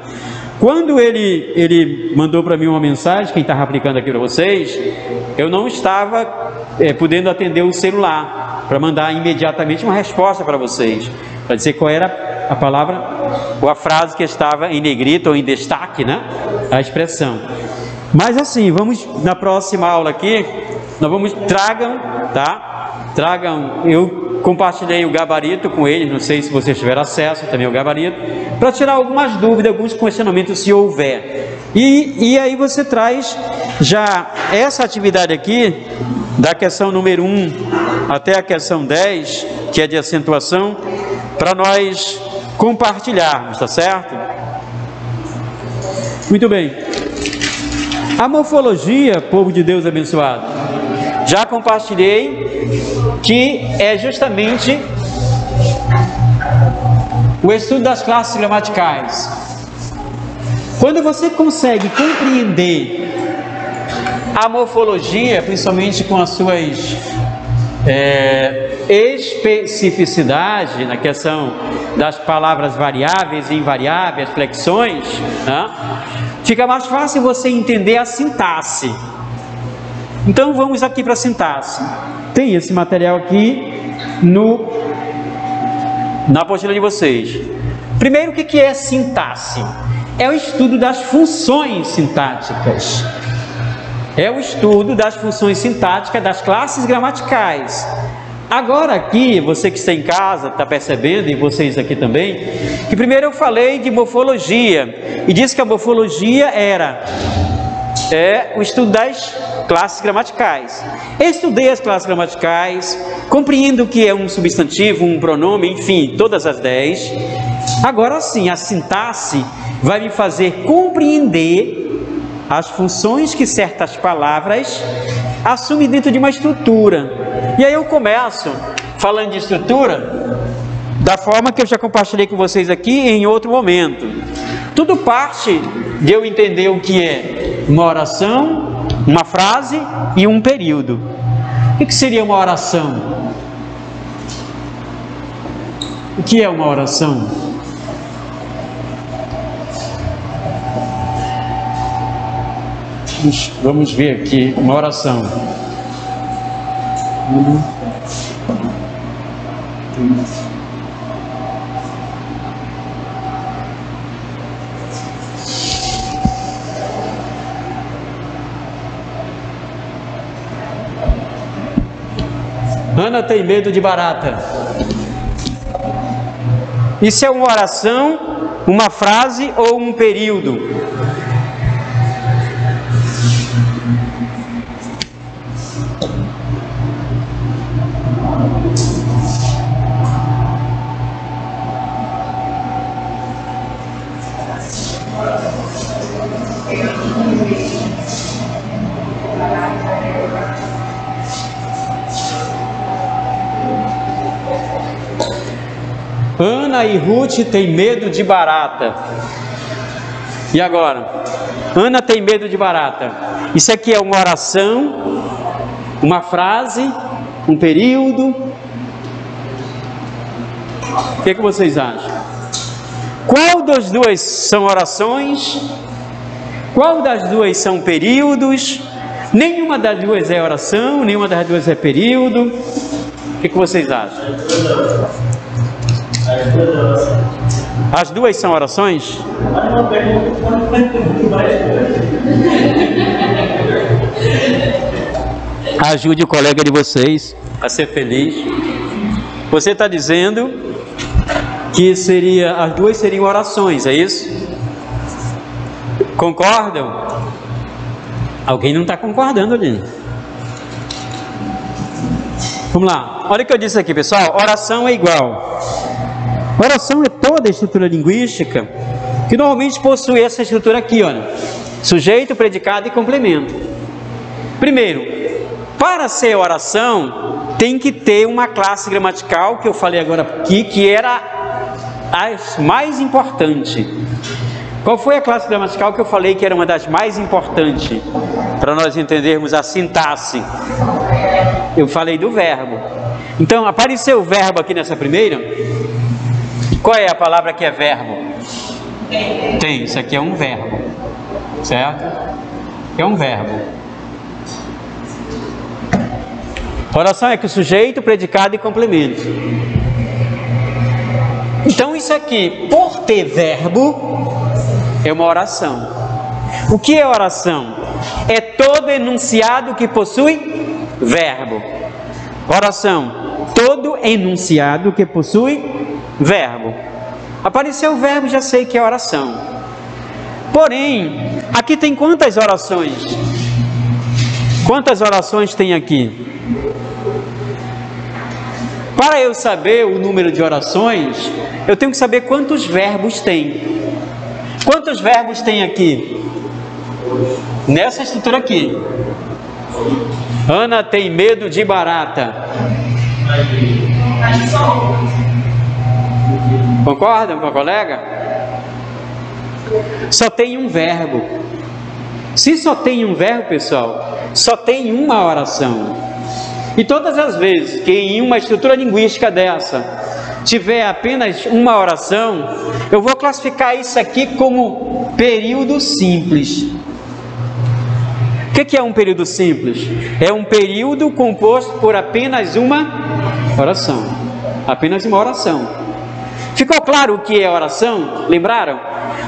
Quando ele mandou para mim uma mensagem, quem estava aplicando aqui para vocês, eu não estava podendo atender o celular para mandar imediatamente uma resposta para vocês, para dizer qual era a palavra ou a frase que estava em negrito ou em destaque, né? A expressão. Mas assim, vamos na próxima aula aqui, nós vamos, tragam, eu compartilhei o gabarito com eles, não sei se vocês tiveram acesso também ao gabarito, para tirar algumas dúvidas, alguns questionamentos se houver. E aí você traz já essa atividade aqui, da questão número 1 até a questão 10, que é de acentuação, para nós compartilharmos, tá certo? Muito bem. A morfologia, povo de Deus abençoado, já compartilhei que é justamente o estudo das classes gramaticais. Quando você consegue compreender a morfologia, principalmente com as suas especificidade na questão das palavras variáveis e invariáveis, flexões, né? Fica mais fácil você entender a sintaxe. Então vamos aqui para a sintaxe. Tem esse material aqui na apostila de vocês. Primeiro, o que é sintaxe? É o estudo das funções sintáticas. É o estudo das funções sintáticas das classes gramaticais. Agora aqui, você que está em casa, está percebendo, e vocês aqui também, que primeiro eu falei de morfologia, e disse que a morfologia era o estudo das classes gramaticais. Eu estudei as classes gramaticais, compreendo o que é um substantivo, um pronome, enfim, todas as 10. Agora sim, a sintaxe vai me fazer compreender as funções que certas palavras assumem dentro de uma estrutura. E aí eu começo falando de estrutura da forma que eu já compartilhei com vocês aqui em outro momento. Tudo parte de eu entender o que é uma oração, uma frase e um período. O que seria uma oração? O que é uma oração? Vamos ver aqui uma oração. Ana tem medo de barata. Isso é uma oração, uma frase ou um período? Ana e Ruth têm medo de barata. E agora? Ana tem medo de barata. Isso aqui é uma oração, uma frase, um período. O que vocês acham? Qual das duas são orações? Qual das duas são períodos? Nenhuma das duas é oração, nenhuma das duas é período. O que vocês acham? As duas são orações? Ajude o colega de vocês a ser feliz. Você está dizendo que as duas seriam orações, é isso? Concordam? Alguém não está concordando ali. Vamos lá. Olha o que eu disse aqui, pessoal. Oração é igual. Oração é toda a estrutura linguística que normalmente possui essa estrutura aqui, olha. Sujeito, predicado e complemento. Primeiro, para ser oração, tem que ter uma classe gramatical, que eu falei agora aqui, que era a mais importante. Qual foi a classe gramatical que eu falei que era uma das mais importantes para nós entendermos a sintaxe? Eu falei do verbo. Então, apareceu o verbo aqui nessa primeira. Qual é a palavra que é verbo? Tem, isso aqui é um verbo, certo? É um verbo. Oração é que o sujeito, predicado e complemento. Então isso aqui, por ter verbo, é uma oração. O que é oração? É todo enunciado que possui verbo. Oração, todo enunciado que possui verbo. Apareceu o verbo, já sei que é oração. Porém, aqui tem quantas orações? Quantas orações tem aqui? Para eu saber o número de orações, eu tenho que saber quantos verbos tem. Quantos verbos tem aqui? Nessa estrutura aqui. Ana tem medo de barata. Concordam com a colega? Só tem um verbo. Se só tem um verbo, pessoal, só tem uma oração. E todas as vezes que em uma estrutura linguística dessa tiver apenas uma oração, eu vou classificar isso aqui como período simples. O que é um período simples? É um período composto por apenas uma oração. Apenas uma oração. Ficou claro o que é oração? Lembraram?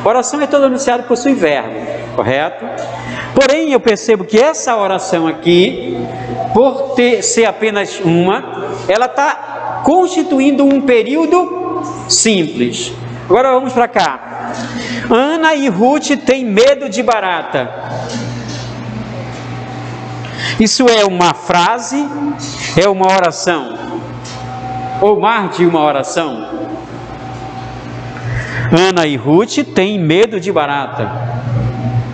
Oração é todo enunciado que possui verbo, correto? Porém, eu percebo que essa oração aqui, por ser apenas uma, ela está constituindo um período simples. Agora vamos para cá. Ana e Ruth têm medo de barata. Isso é uma frase? É uma oração? Ou mais de uma oração? Ana e Ruth têm medo de barata.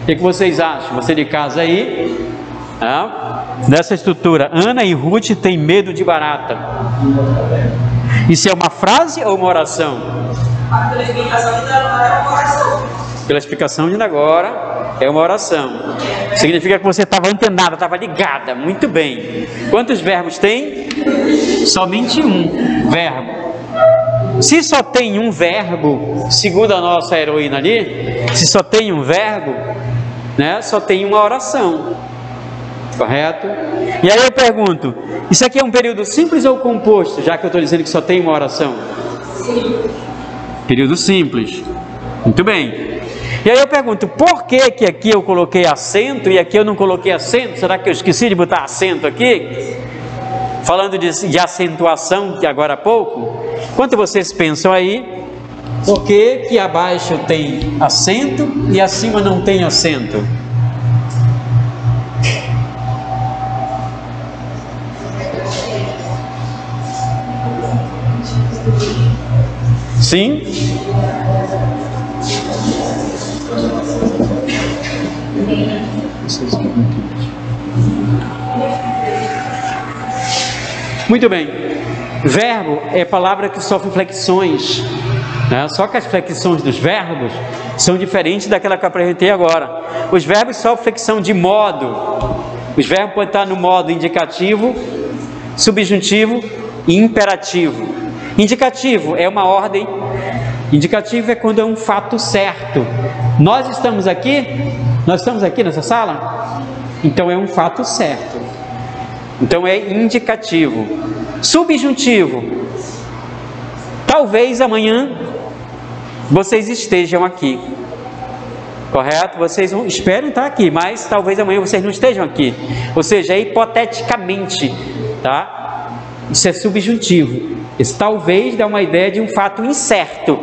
O que vocês acham? Você de casa aí, nessa estrutura, Ana e Ruth têm medo de barata. Isso é uma frase ou uma oração? Pela explicação de agora é uma oração. Pela explicação de agora é uma oração. Significa que você estava antenada, estava ligada. Muito bem. Quantos verbos tem? Somente um verbo. Se só tem um verbo, segundo a nossa heroína ali, se só tem um verbo, né, só tem uma oração, correto? E aí eu pergunto, isso aqui é um período simples ou composto, já que eu estou dizendo que só tem uma oração? Sim. Período simples. Muito bem. E aí eu pergunto, por que que aqui eu coloquei acento e aqui eu não coloquei acento? Será que eu esqueci de botar acento aqui? Falando de acentuação que agora há pouco, quanto vocês pensam aí? Por que que abaixo tem acento e acima não tem acento? Sim? Muito bem. Verbo é palavra que sofre flexões, né? Só que as flexões dos verbos são diferentes daquela que eu apresentei agora. Os verbos sofrem flexão de modo. Os verbos podem estar no modo indicativo, subjuntivo e imperativo. Indicativo é uma ordem. Indicativo é quando é um fato certo. Nós estamos aqui nessa sala? Então é um fato certo. Então é indicativo. Subjuntivo. Talvez amanhã vocês estejam aqui. Correto? Vocês esperam estar aqui, mas talvez amanhã vocês não estejam aqui. Ou seja, é hipoteticamente, tá? Isso é subjuntivo. Isso talvez dá uma ideia de um fato incerto.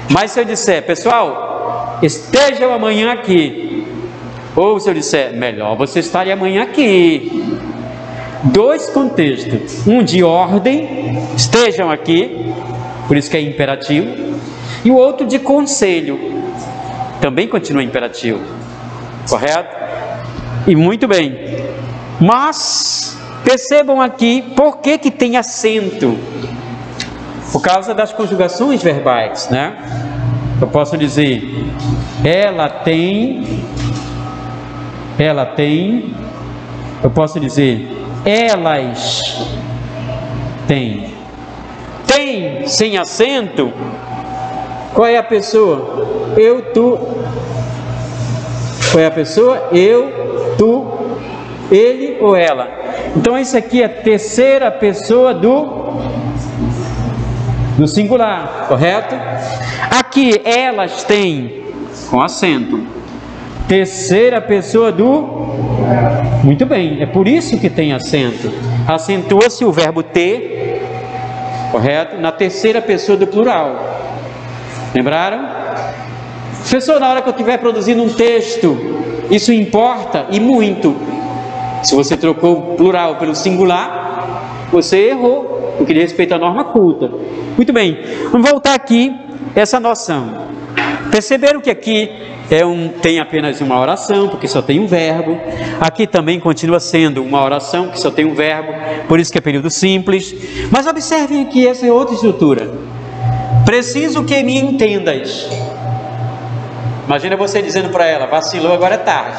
Mas se eu disser, pessoal, estejam amanhã aqui. Ou se eu disser, melhor você estar amanhã aqui. Dois contextos, um de ordem, estejam aqui, por isso que é imperativo, e o outro de conselho, também continua imperativo, correto? E muito bem, mas percebam aqui por que que tem acento, por causa das conjugações verbais, né? Eu posso dizer, ela tem, eu posso dizer, elas têm. Tem sem acento. Qual é a pessoa? Eu, tu. Qual é a pessoa? Eu, tu, ele ou ela. Então isso aqui é a terceira pessoa do singular, correto? Aqui elas têm com acento. Terceira pessoa do... Muito bem, é por isso que tem acento. Acentua-se o verbo ter, correto? Na terceira pessoa do plural. Lembraram? Professor, na hora que eu estiver produzindo um texto, isso importa e muito. Se você trocou o plural pelo singular, você errou, porque ele respeita a norma culta. Muito bem, vamos voltar aqui essa noção. Perceberam que aqui tem apenas uma oração, porque só tem um verbo. Aqui também continua sendo uma oração, que só tem um verbo, por isso que é período simples. Mas observem aqui, essa é outra estrutura. Preciso que me entendas. Imagina você dizendo para ela: vacilou, agora é tarde.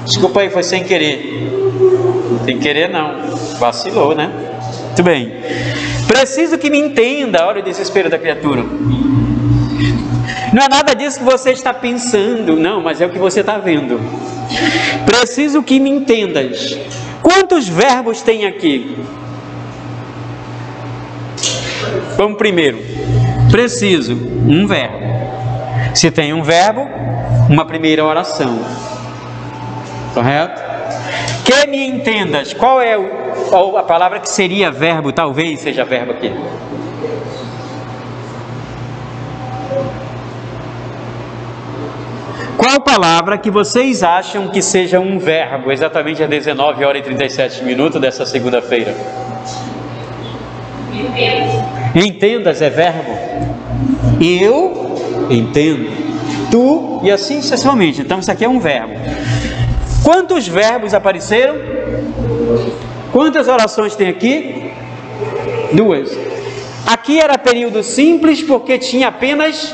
Desculpa aí, foi sem querer. Sem querer não, vacilou, né? Muito bem. Preciso que me entenda. Olha o desespero da criatura. Não é nada disso que você está pensando, não, mas é o que você está vendo. Preciso que me entendas. Quantos verbos tem aqui? Vamos primeiro. Preciso, um verbo. Se tem um verbo, uma primeira oração. Correto? Que me entendas. Qual é a palavra que seria verbo? Talvez seja verbo aqui. Qual palavra que vocês acham que seja um verbo, exatamente às 19h37 dessa segunda-feira? Entendas é verbo. Eu entendo. Tu, e assim sucessivamente. Então isso aqui é um verbo. Quantos verbos apareceram? Quantas orações tem aqui? 2. Aqui era período simples porque tinha apenas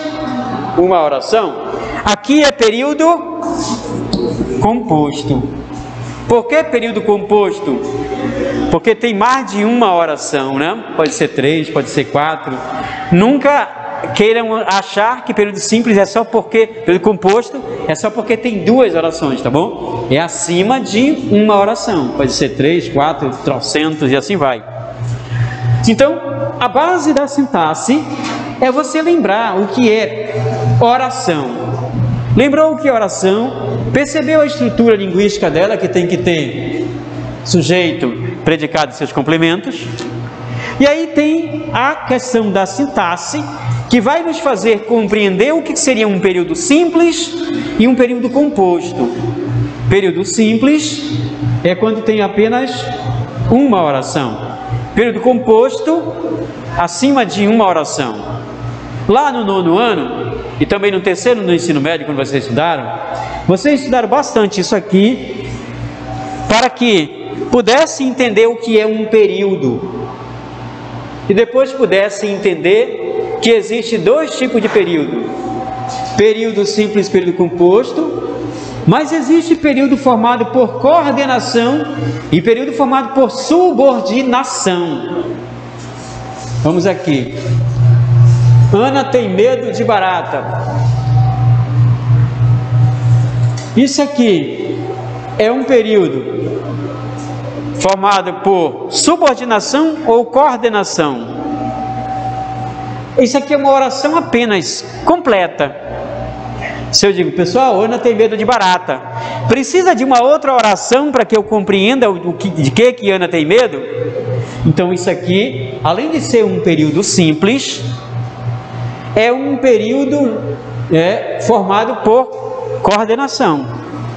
uma oração. Aqui é período composto. Por que período composto? Porque tem mais de uma oração, né? Pode ser 3, pode ser 4. Nunca queiram achar que período simples é só porque, período composto é só porque tem 2 orações, tá bom? É acima de uma oração. Pode ser 3, 4, trocentos e assim vai. Então, a base da sintaxe é você lembrar o que é oração. Lembrou o que é oração? Percebeu a estrutura linguística dela, que tem que ter sujeito, predicado e seus complementos? E aí tem a questão da sintaxe, que vai nos fazer compreender o que seria um período simples e um período composto. Período simples é quando tem apenas uma oração. Período composto, acima de uma oração. Lá no 9º ano, e também no 3º no ensino médio, quando vocês estudaram bastante isso aqui, para que pudessem entender o que é um período, e depois pudessem entender que existe 2 tipos de período: período simples, período composto, mas existe período formado por coordenação e período formado por subordinação. Vamos aqui. Ana tem medo de barata. Isso aqui é um período formado por subordinação ou coordenação. Isso aqui é uma oração apenas completa. Se eu digo: pessoal, Ana tem medo de barata, precisa de uma outra oração para que eu compreenda de que Ana tem medo? Então isso aqui, além de ser um período simples, é um período formado por coordenação,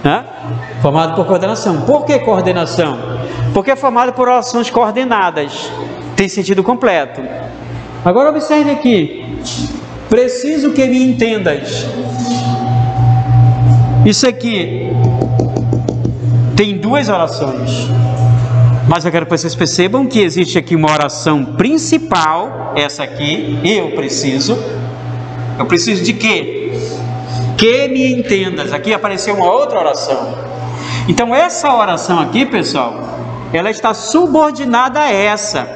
né? Formado por coordenação. Por que coordenação? Porque é formado por orações coordenadas, tem sentido completo. Agora observe aqui: preciso que me entendas. Isso aqui tem 2 orações, mas eu quero que vocês percebam que existe aqui uma oração principal, essa aqui, eu preciso de quê? Que me entendas. Aqui apareceu uma outra oração. Então essa oração aqui, pessoal, ela está subordinada a essa.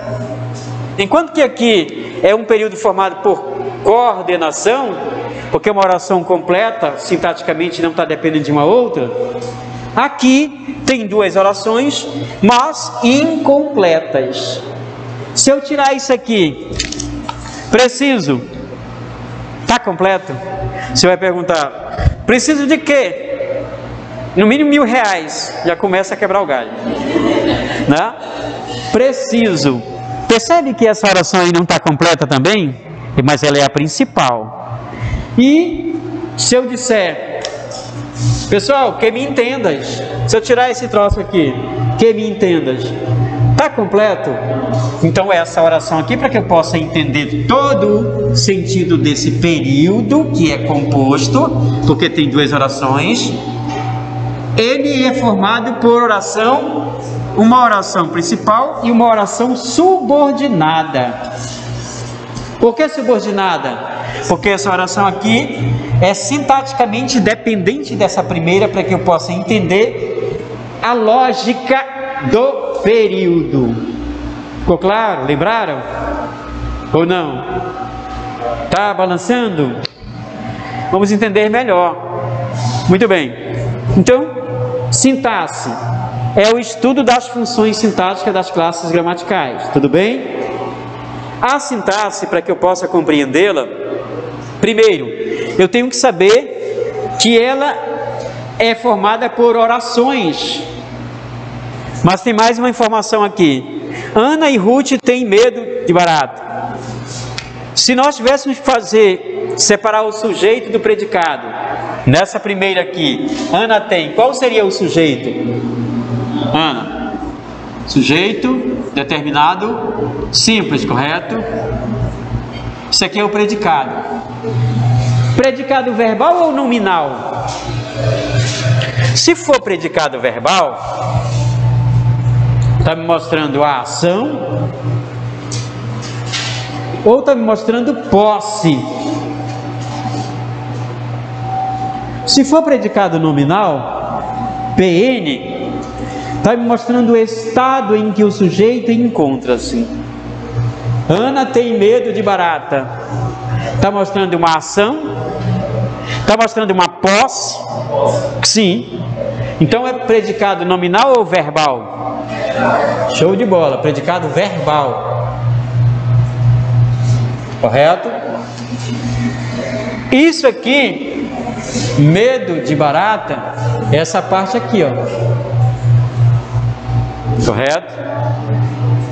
Enquanto que aqui é um período formado por coordenação, porque uma oração completa, sintaticamente, não está dependendo de uma outra, aqui tem 2 orações, mas incompletas. Se eu tirar isso aqui, preciso, está completo? Você vai perguntar: preciso de quê? No mínimo R$1.000, já começa a quebrar o galho, né? Preciso. Percebe que essa oração aí não está completa também? Mas ela é a principal. E se eu disser: pessoal, que me entendas. Se eu tirar esse troço aqui, que me entendas, Tá completo? Então essa oração aqui, para que eu possa entender todo o sentido desse período que é composto, porque tem duas orações, ele é formado por oração, uma oração principal e uma oração subordinada. Por que subordinada? Porque essa oração aqui é sintaticamente dependente dessa primeira, para que eu possa entender a lógica do período. Ficou claro? Lembraram? Ou não? Tá balançando? Vamos entender melhor. Muito bem. Então, sintaxe é o estudo das funções sintáticas das classes gramaticais. Tudo bem? A sintaxe, para que eu possa compreendê-la, primeiro, eu tenho que saber que ela é formada por orações. Mas tem mais uma informação aqui. Ana e Ruth têm medo de barata. Se nós tivéssemos que separar o sujeito do predicado, nessa primeira aqui, Ana tem, qual seria o sujeito? Ana. Sujeito determinado simples, correto? Isso aqui é o predicado. Predicado verbal ou nominal? Se for predicado verbal, está me mostrando a ação ou está me mostrando posse? Se for predicado nominal, PN, está me mostrando o estado em que o sujeito encontra-se. Ana tem medo de barata. Está mostrando uma ação? Está mostrando uma posse? Sim. Então é predicado nominal ou verbal? Show de bola, predicado verbal. Correto? Isso aqui, medo de barata, é essa parte aqui, ó. Correto?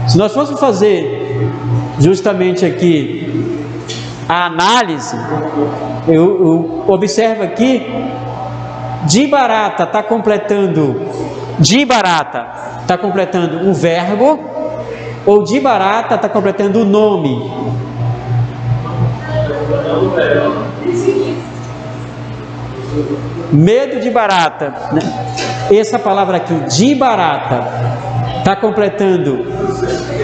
Se nós fôssemos fazer justamente aqui a análise, eu observo aqui, de barata está completando, de barata está completando o verbo, ou de barata está completando o nome? Medo de barata, essa palavra aqui, de barata, está completando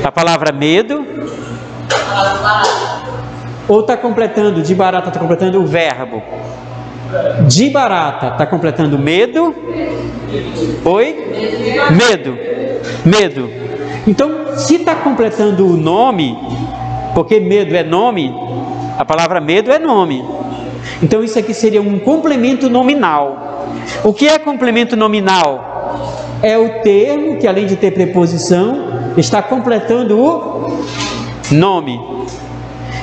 a palavra medo, ou está completando, de barata está completando o verbo? De barata está completando medo. Oi? Medo. Então, se está completando o nome, porque medo é nome, a palavra medo é nome. Então isso aqui seria um complemento nominal. O que é complemento nominal? É o termo que, além de ter preposição, está completando o nome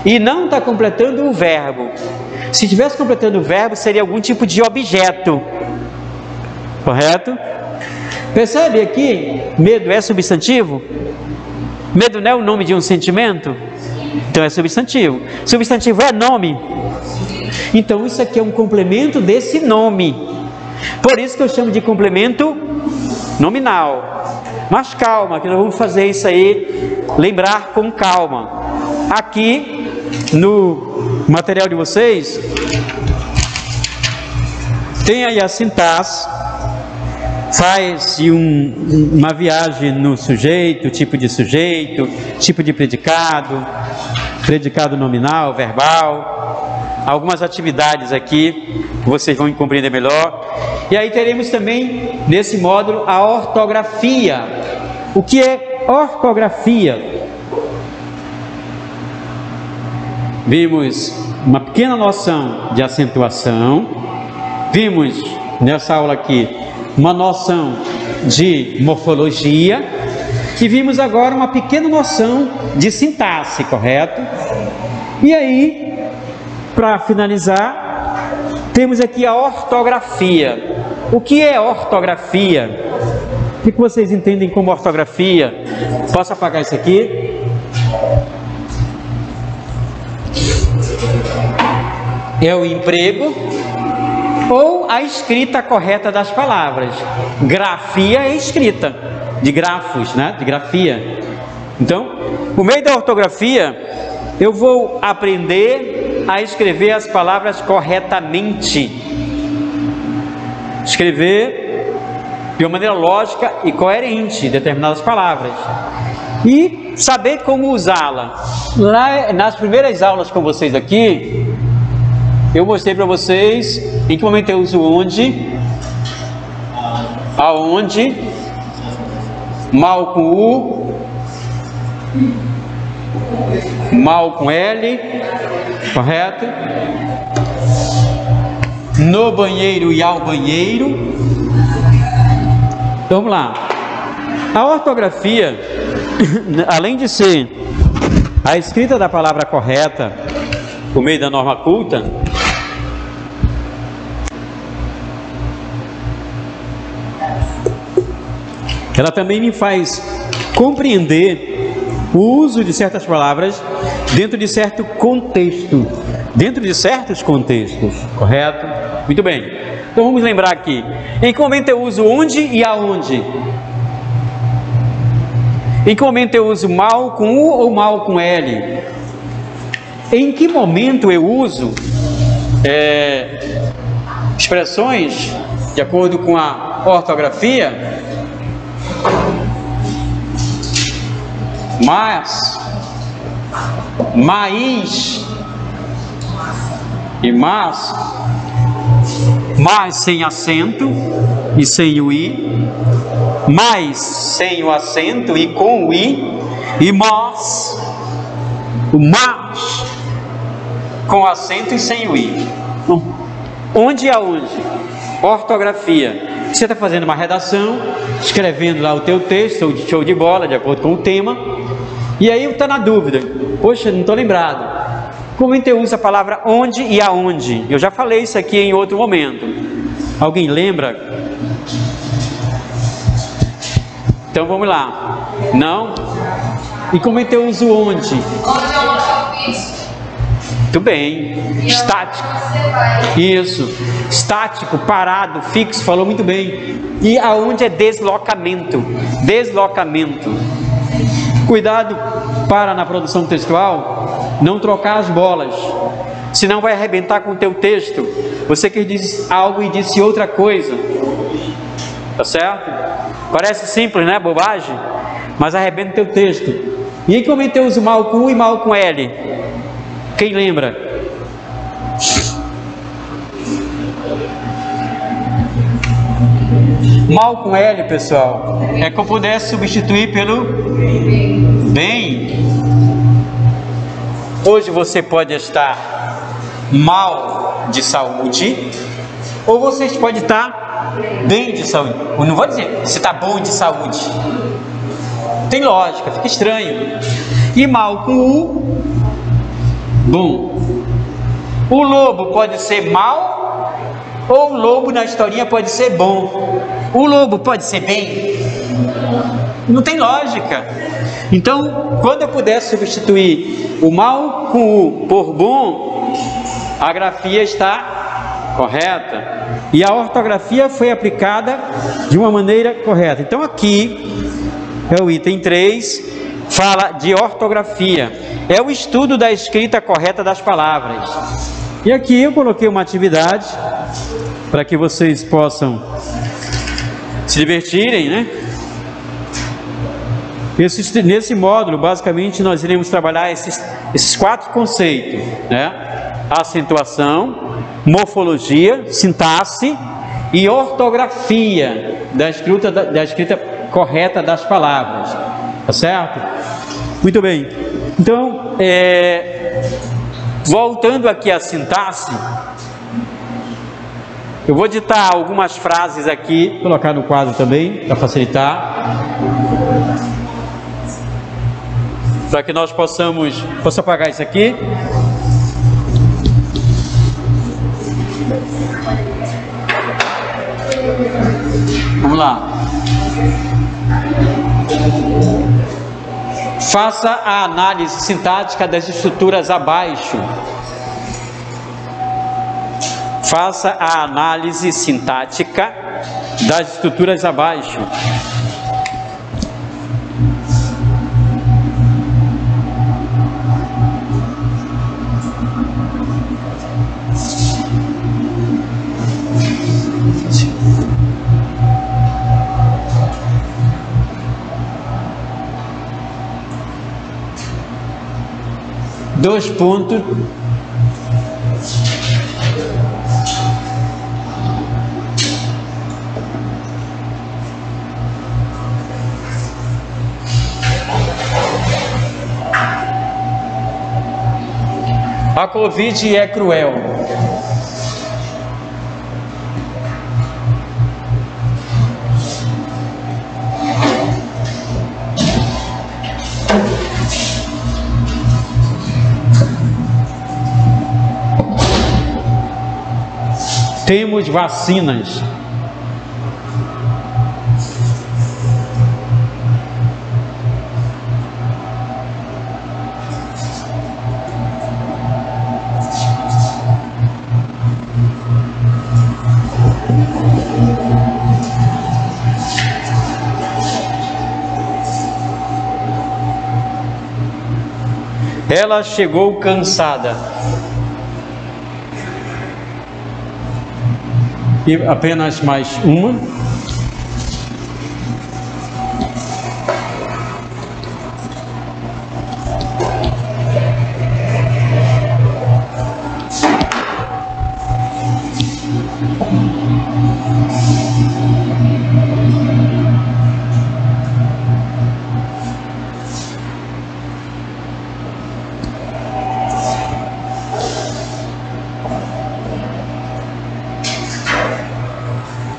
e não está completando o verbo. Se estivesse completando o verbo, seria algum tipo de objeto. Correto? Percebe aqui? Medo é substantivo? Medo não é o nome de um sentimento? Então é substantivo. Substantivo é nome. Então isso aqui é um complemento desse nome. Por isso que eu chamo de complemento nominal. Mas calma, que nós vamos fazer isso aí, lembrar com calma. Aqui no material de vocês tem aí a sintaxe. Faz uma viagem no sujeito, tipo de predicado, predicado nominal, verbal, algumas atividades aqui, vocês vão compreender melhor. E aí teremos também, nesse módulo, a ortografia. O que é ortografia? Vimos uma pequena noção de acentuação, vimos nessa aula aqui uma noção de morfologia e vimos agora uma pequena noção de sintaxe, correto? E aí, para finalizar, temos aqui a ortografia. O que é ortografia? O que vocês entendem como ortografia? Posso apagar isso aqui? É o emprego ou a escrita correta das palavras. Grafia é escrita. de grafos, né? De grafia. Então, por meio da ortografia, eu vou aprender a escrever as palavras corretamente. Escrever de uma maneira lógica e coerente determinadas palavras. E saber como usá-la. Nas primeiras aulas com vocês aqui, eu mostrei para vocês em que momento eu uso onde, aonde, mal com U, mal com L, correto? No banheiro e ao banheiro. Então vamos lá. A ortografia, além de ser a escrita da palavra correta por meio da norma culta, ela também me faz compreender o uso de certas palavras dentro de certo contexto, dentro de certos contextos, correto? Muito bem. Então vamos lembrar aqui. Em que momento eu uso onde e aonde? Em que momento eu uso mal com U ou mal com L? Em que momento eu uso expressões de acordo com a ortografia? Mas, mais e mas sem acento e sem o i, mais sem o acento e com o i, e mas, o mas com acento e sem o i. Onde e aonde? Ortografia. Você está fazendo uma redação, escrevendo lá o teu texto, ou de show de bola, de acordo com o tema, e aí está na dúvida. Poxa, não estou lembrado. Como eu uso a palavra onde e aonde? Eu já falei isso aqui em outro momento. Alguém lembra? Então vamos lá. Não? E como eu uso onde? Onde eu mostro isso. Muito bem. Estático. Isso. Estático, parado, fixo, falou muito bem. E aonde é deslocamento. Deslocamento. Cuidado para na produção textual não trocar as bolas, senão vai arrebentar com o teu texto. Você que diz algo e disse outra coisa, tá certo? Parece simples, né? Bobagem, mas arrebenta o teu texto. E aí como eu uso mal com U e mal com L? Quem lembra? Mal com L, pessoal, é que eu pudesse substituir pelo bem. Hoje você pode estar mal de saúde, ou você pode estar bem de saúde. Eu não vou dizer você está bom de saúde. Tem lógica, fica estranho. E mal com U, bom. O lobo pode ser mal, ou o lobo na historinha pode ser bom. O lobo pode ser bem? Não tem lógica. Então, quando eu puder substituir o mal com U por bom, a grafia está correta. E a ortografia foi aplicada de uma maneira correta. Então aqui é o item 3, fala de ortografia. É o estudo da escrita correta das palavras. E aqui eu coloquei uma atividade para que vocês possam se divertirem, né? Nesse módulo, basicamente, nós iremos trabalhar esses 4 conceitos, né? Acentuação, morfologia, sintaxe e ortografia da escrita correta das palavras, tá certo? Muito bem. Então, voltando aqui à sintaxe, eu vou ditar algumas frases aqui, colocar no quadro também, para facilitar, para que nós possamos... Posso apagar isso aqui? Vamos lá. Faça a análise sintática das estruturas abaixo. Faça a análise sintática das estruturas abaixo. 2 pontos. A Covid é cruel. Temos vacinas. Ela chegou cansada. E apenas mais uma.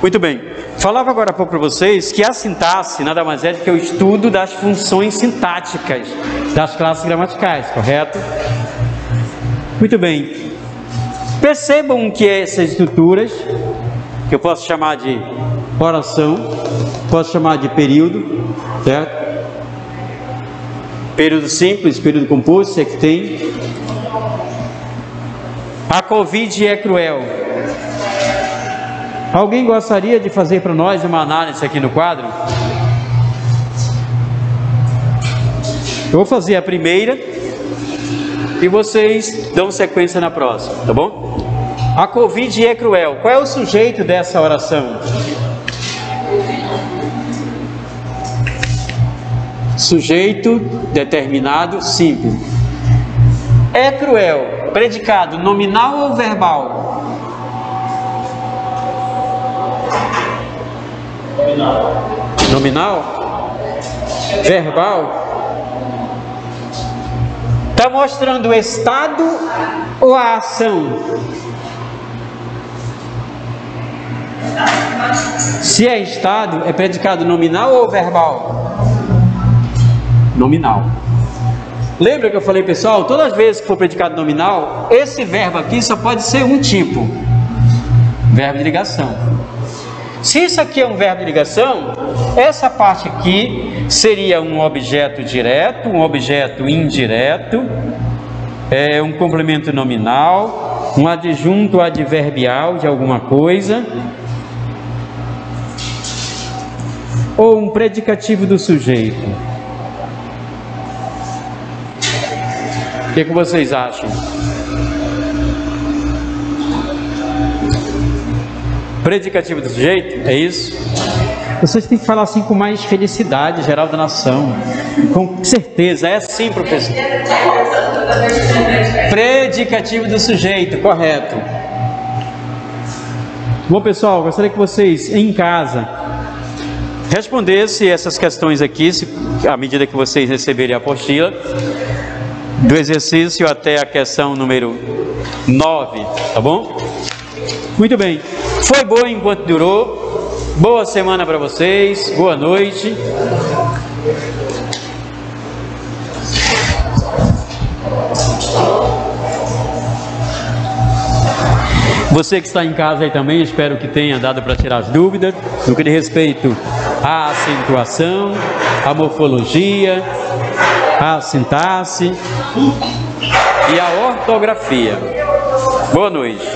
Muito bem, falava agora há pouco para vocês que a sintaxe nada mais é do que o estudo das funções sintáticas das classes gramaticais, correto? Muito bem, percebam que essas estruturas, que eu posso chamar de oração, posso chamar de período, certo? Período simples, período composto, se é que tem. A Covid é cruel. Alguém gostaria de fazer para nós uma análise aqui no quadro? Eu vou fazer a primeira e vocês dão sequência na próxima, tá bom? A Covid é cruel. Qual é o sujeito dessa oração? Sujeito determinado simples. É cruel. Predicado nominal ou verbal? Nominal? Verbal? Está mostrando o estado ou a ação? Se é estado, é predicado nominal ou verbal? Nominal. Lembra que eu falei, pessoal, todas as vezes que for predicado nominal, esse verbo aqui só pode ser um tipo. Verbo de ligação. Se isso aqui é um verbo de ligação, essa parte aqui seria um objeto direto, um objeto indireto, um complemento nominal, um adjunto adverbial de alguma coisa, ou um predicativo do sujeito. O que vocês acham? Predicativo do sujeito, é isso? Vocês têm que falar assim com mais felicidade, geral da nação. Com certeza, é assim, professor. Predicativo do sujeito, correto. Bom, pessoal, gostaria que vocês, em casa, respondessem essas questões aqui, à medida que vocês receberem a apostila, do exercício até a questão número 9, tá bom? Muito bem. Foi bom enquanto durou. Boa semana para vocês. Boa noite. Você que está em casa aí também, espero que tenha dado para tirar as dúvidas no que diz respeito à acentuação, à morfologia, à sintaxe e à ortografia. Boa noite.